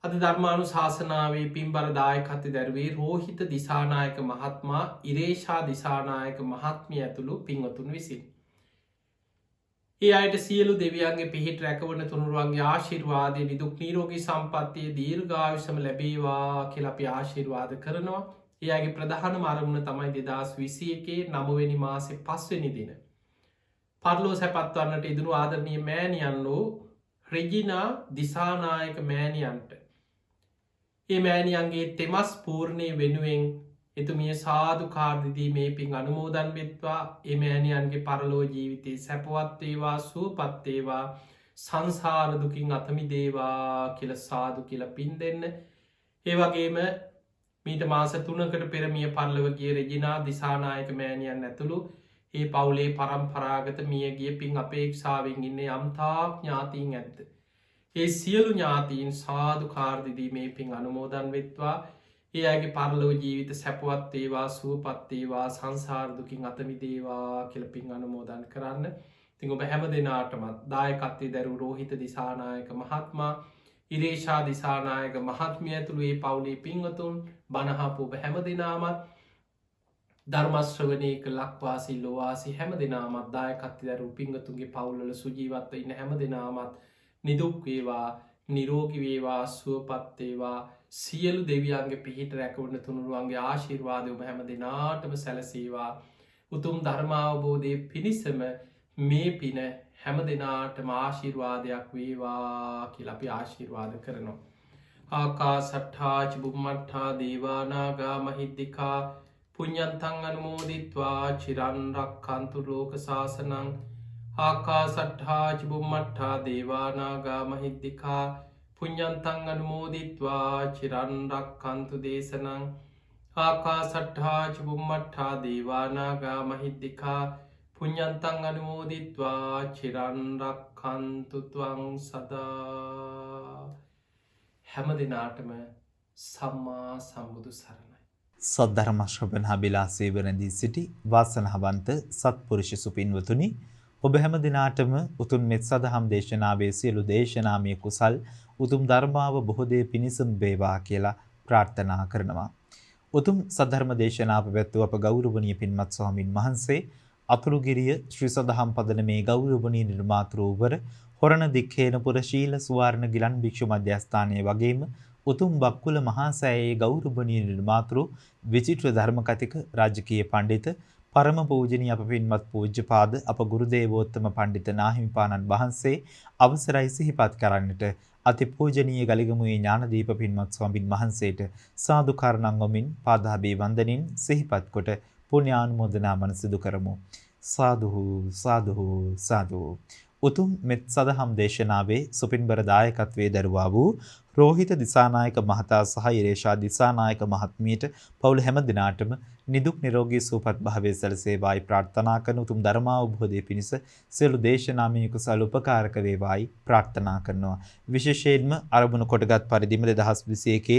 අද ධර්මානු ශාසනාවේ පින්බරදායකත්ත දැරුවේ රෝහිත දිසානායක මහත්මා ඉරේෂා දිසානායක මහත්මිය ඇතුළු පින්වතුන් විසින්. ඒ අයට සියලු දෙවියන්ගේ පිහිට රැකවන තුනුරුවන්ගේ ආශිර්වාදය නිදුක් නීරෝගී සම්පත්තිය දීර්ඝායුෂම ලැබේවා කියලා අපි ආශිර්වාද කරනවා. ඒ අයගේ ප්‍රධාන අරමුණ තමයි 2021 9 වෙනි මාසේ 5 වෙනි දින පරලෝ සැපත් වන්නට ඉදනු ආදරණීය මෑණියන් වූ රෙජිනා දිසානායක මෑණියන්ට ඒ මෑණියන්ගේ තෙමස් පූර්ණය වෙනුවෙන් එතුමිය සාධකාර්දිදී මේ පින් අනුමෝදන් වෙත්වා ඒ මෑණියන්ගේ පරලෝ ජීවිතයේ සැපවත්වේවා සුවපත්තේවා සංසාර දුකින් අතමිදේවා කියල සාදු කියල පින් දෙන්න. ඒවගේම මීට මාස 3කට පෙරමිය පරලව ගිය රෙජිනා දිසානායක මෑණියන් ඇතුළු ඒ පවුලේ පරම්පරාගත මියගිය පින් අපේක්ෂාවෙන් ඉන්න යම්තාක් ඥාතීන් ඇත්ත. ඒ සියලු ඥාතීන් සාධකාර්දිදී මේ පින් අනුමෝදන් වෙත්වා ඒ අයගේ පරලෝ ජීවිත සැපවත්තේවා සුවපත්තේවා සංසාර්දුකින් අතමිදේවා කියල පින් අනුමෝදන් කරන්න. තිං ඔබ හැම දෙනාටමත් දායකත්තේ දැරු රෝහිත දිසානායක මහත්මා ඉරේෂා දිසානායක මහත්මිය ඇතුළු ඒ පවුලේ පින්වතුන් බණහපු ඔබ හැම දෙනාමත් ධර්මශ්‍රවනයක ලක්වාසි ලොවාසි හැම දෙනාමත් දායකත්ති දැරු පිංගතුන්ගේ පවුල්ල සුජීවත්ව ඉන්න හැම දෙනාමත් නිදුක්වේවා නිරෝගිවේවා සුවපත්තේවා සියලු දෙවියන්ගේ පිහිට රැකවන්න තුනුරුවන්ගේ ආශිර්වාදය ඔබ හැම දෙනාටම සැලසේවා උතුම් ධර්මාවබෝධය පිණිසම මේ පින හැම දෙනාටම ආශිර්වාදයක් වේවා කියලා අපි ආශිර්වාද කරනවා. ආකා සට්ඨාච බුම්මට්ඨා දේවානාගා මහිද්දිකා පුඤ්ඤන්තං අනුමෝදිත්වා චිරන් රක්ඛන්තු ලෝක සාසනං. ආකා සට්ඨාච බුම්මට්ඨා දේවානාගා මහිද්දිකා පුඤ්ඤන්තං අනුමෝදිත්වා චිරන් රක්ඛන්තු දේශනං. ආකා සට්ඨාච බුම්මට්ඨා දේවානාගා මහිද්දිකා පුඤ්ඤන්තං අනුමෝදිත්වා චිරන් රක්ඛන්තු ත්වං සදා. හැම දිනාටම සම්මා සම්බුදු සරණයි. සද්ධර්ම ශ්‍රවණාබිලාසී වරදී සිටි වාසනාවන්ත සත්පුරුෂ සුපින්වතුනි, ඔබ හැම දිනාටම උතුම් මෙත් සදහම් දේශනාවේ සියලු දේශනාමය කුසල් උතුම් ධර්මාව බොහෝ දේ පිණිසම වේවා කියලා ප්‍රාර්ථනා කරනවා. උතුම් සද්ධර්ම දේශනාව පැවැත්වූ අප ගෞරවනීය පින්වත් ස්වාමින් වහන්සේ අතුරුගිරිය ශ්‍රී සදහම් පදනමේ ගෞරවනීය නිර්මාතෘවර හොරණ දික්හේනපුර ශීල සුවර්ණ ගිලන් භික්ෂු මධ්‍යස්ථානයේ වගේම උතුම් බක්කුල මහා සෑයේ ගෞරවනීය නිර්මාතෘ විචිත්‍ර ධර්ම කතික රාජකීය පඬිත පරම පූජනීය අප පින්වත් පූජ්‍යපාද අප ගුරු දේවෝත්තම පඬිත නාහිමිපාණන් වහන්සේ අවසරයි සිහිපත් කරන්නට අති පූජනීය ගලිගමුවේ ඥානදීප පින්වත් ස්වාමින් වහන්සේට සාදුකාරණම් වමින් පාදාභි වන්දනින් සිහිපත් කොට පුණ්‍යානුමෝදනා මනසිදු කරමු. සාදු සාදු සාදු. උතුම් මෙත් සදහම් දේශනාවේ සුපින්බර දායකත්වයේ දරුවා වූ රෝහිත දිසානායක මහතා සහ ඉරේෂා දිසානායක මහත්මියට පවුල හැම දිනාටම නිදුක් නිරෝගී සුවපත් භාවයේ සැලසේවායි ප්‍රාර්ථනා කරන උතුම් ධර්මාවබෝධයේ පිණිස සියලු දේශනාමය කුසල උපකාරක වේවායි ප්‍රාර්ථනා කරනවා. විශේෂයෙන්ම අරමුණු කොටගත් පරිදිම 2021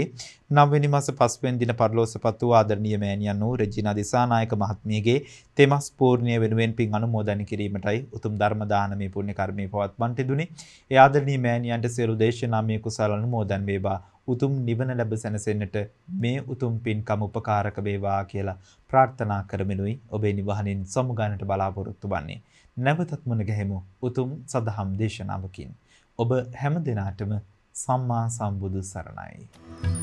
9 වෙනි මාස 5 වෙනි දින පරලෝසපත් වූ ආදරණීය මෑණියන් වූ රෙජිනා දිසානායක මහත්මියගේ තෙමස් පූර්ණිය වෙනුවෙන් පින් අනුමෝදන් කිරීමටයි උතුම් ධර්ම දානමය පුණ්‍ය කර්මයේ පවත්වන්නට දුනි. ඒ ආදරණීය මෑණියන්ට සියලු දේශනාමය කුසල අනුමෝදන් වේවා. උතුම් නිවන ලැබ සැනසෙන්නට මේ උතුම් පින්කම උපකාරක වේවා කියලා ප්‍රාර්ථනා කරමිනුයි ඔබේ නිවහනින් සමුගන්නට බලාපොරොත්තු වන්නේ. නැවතත් මුණ ගැහෙමු උතුම් සදහම් දේශනාවකින්. ඔබ හැම දිනාටම සම්මා සම්බුදු සරණයි.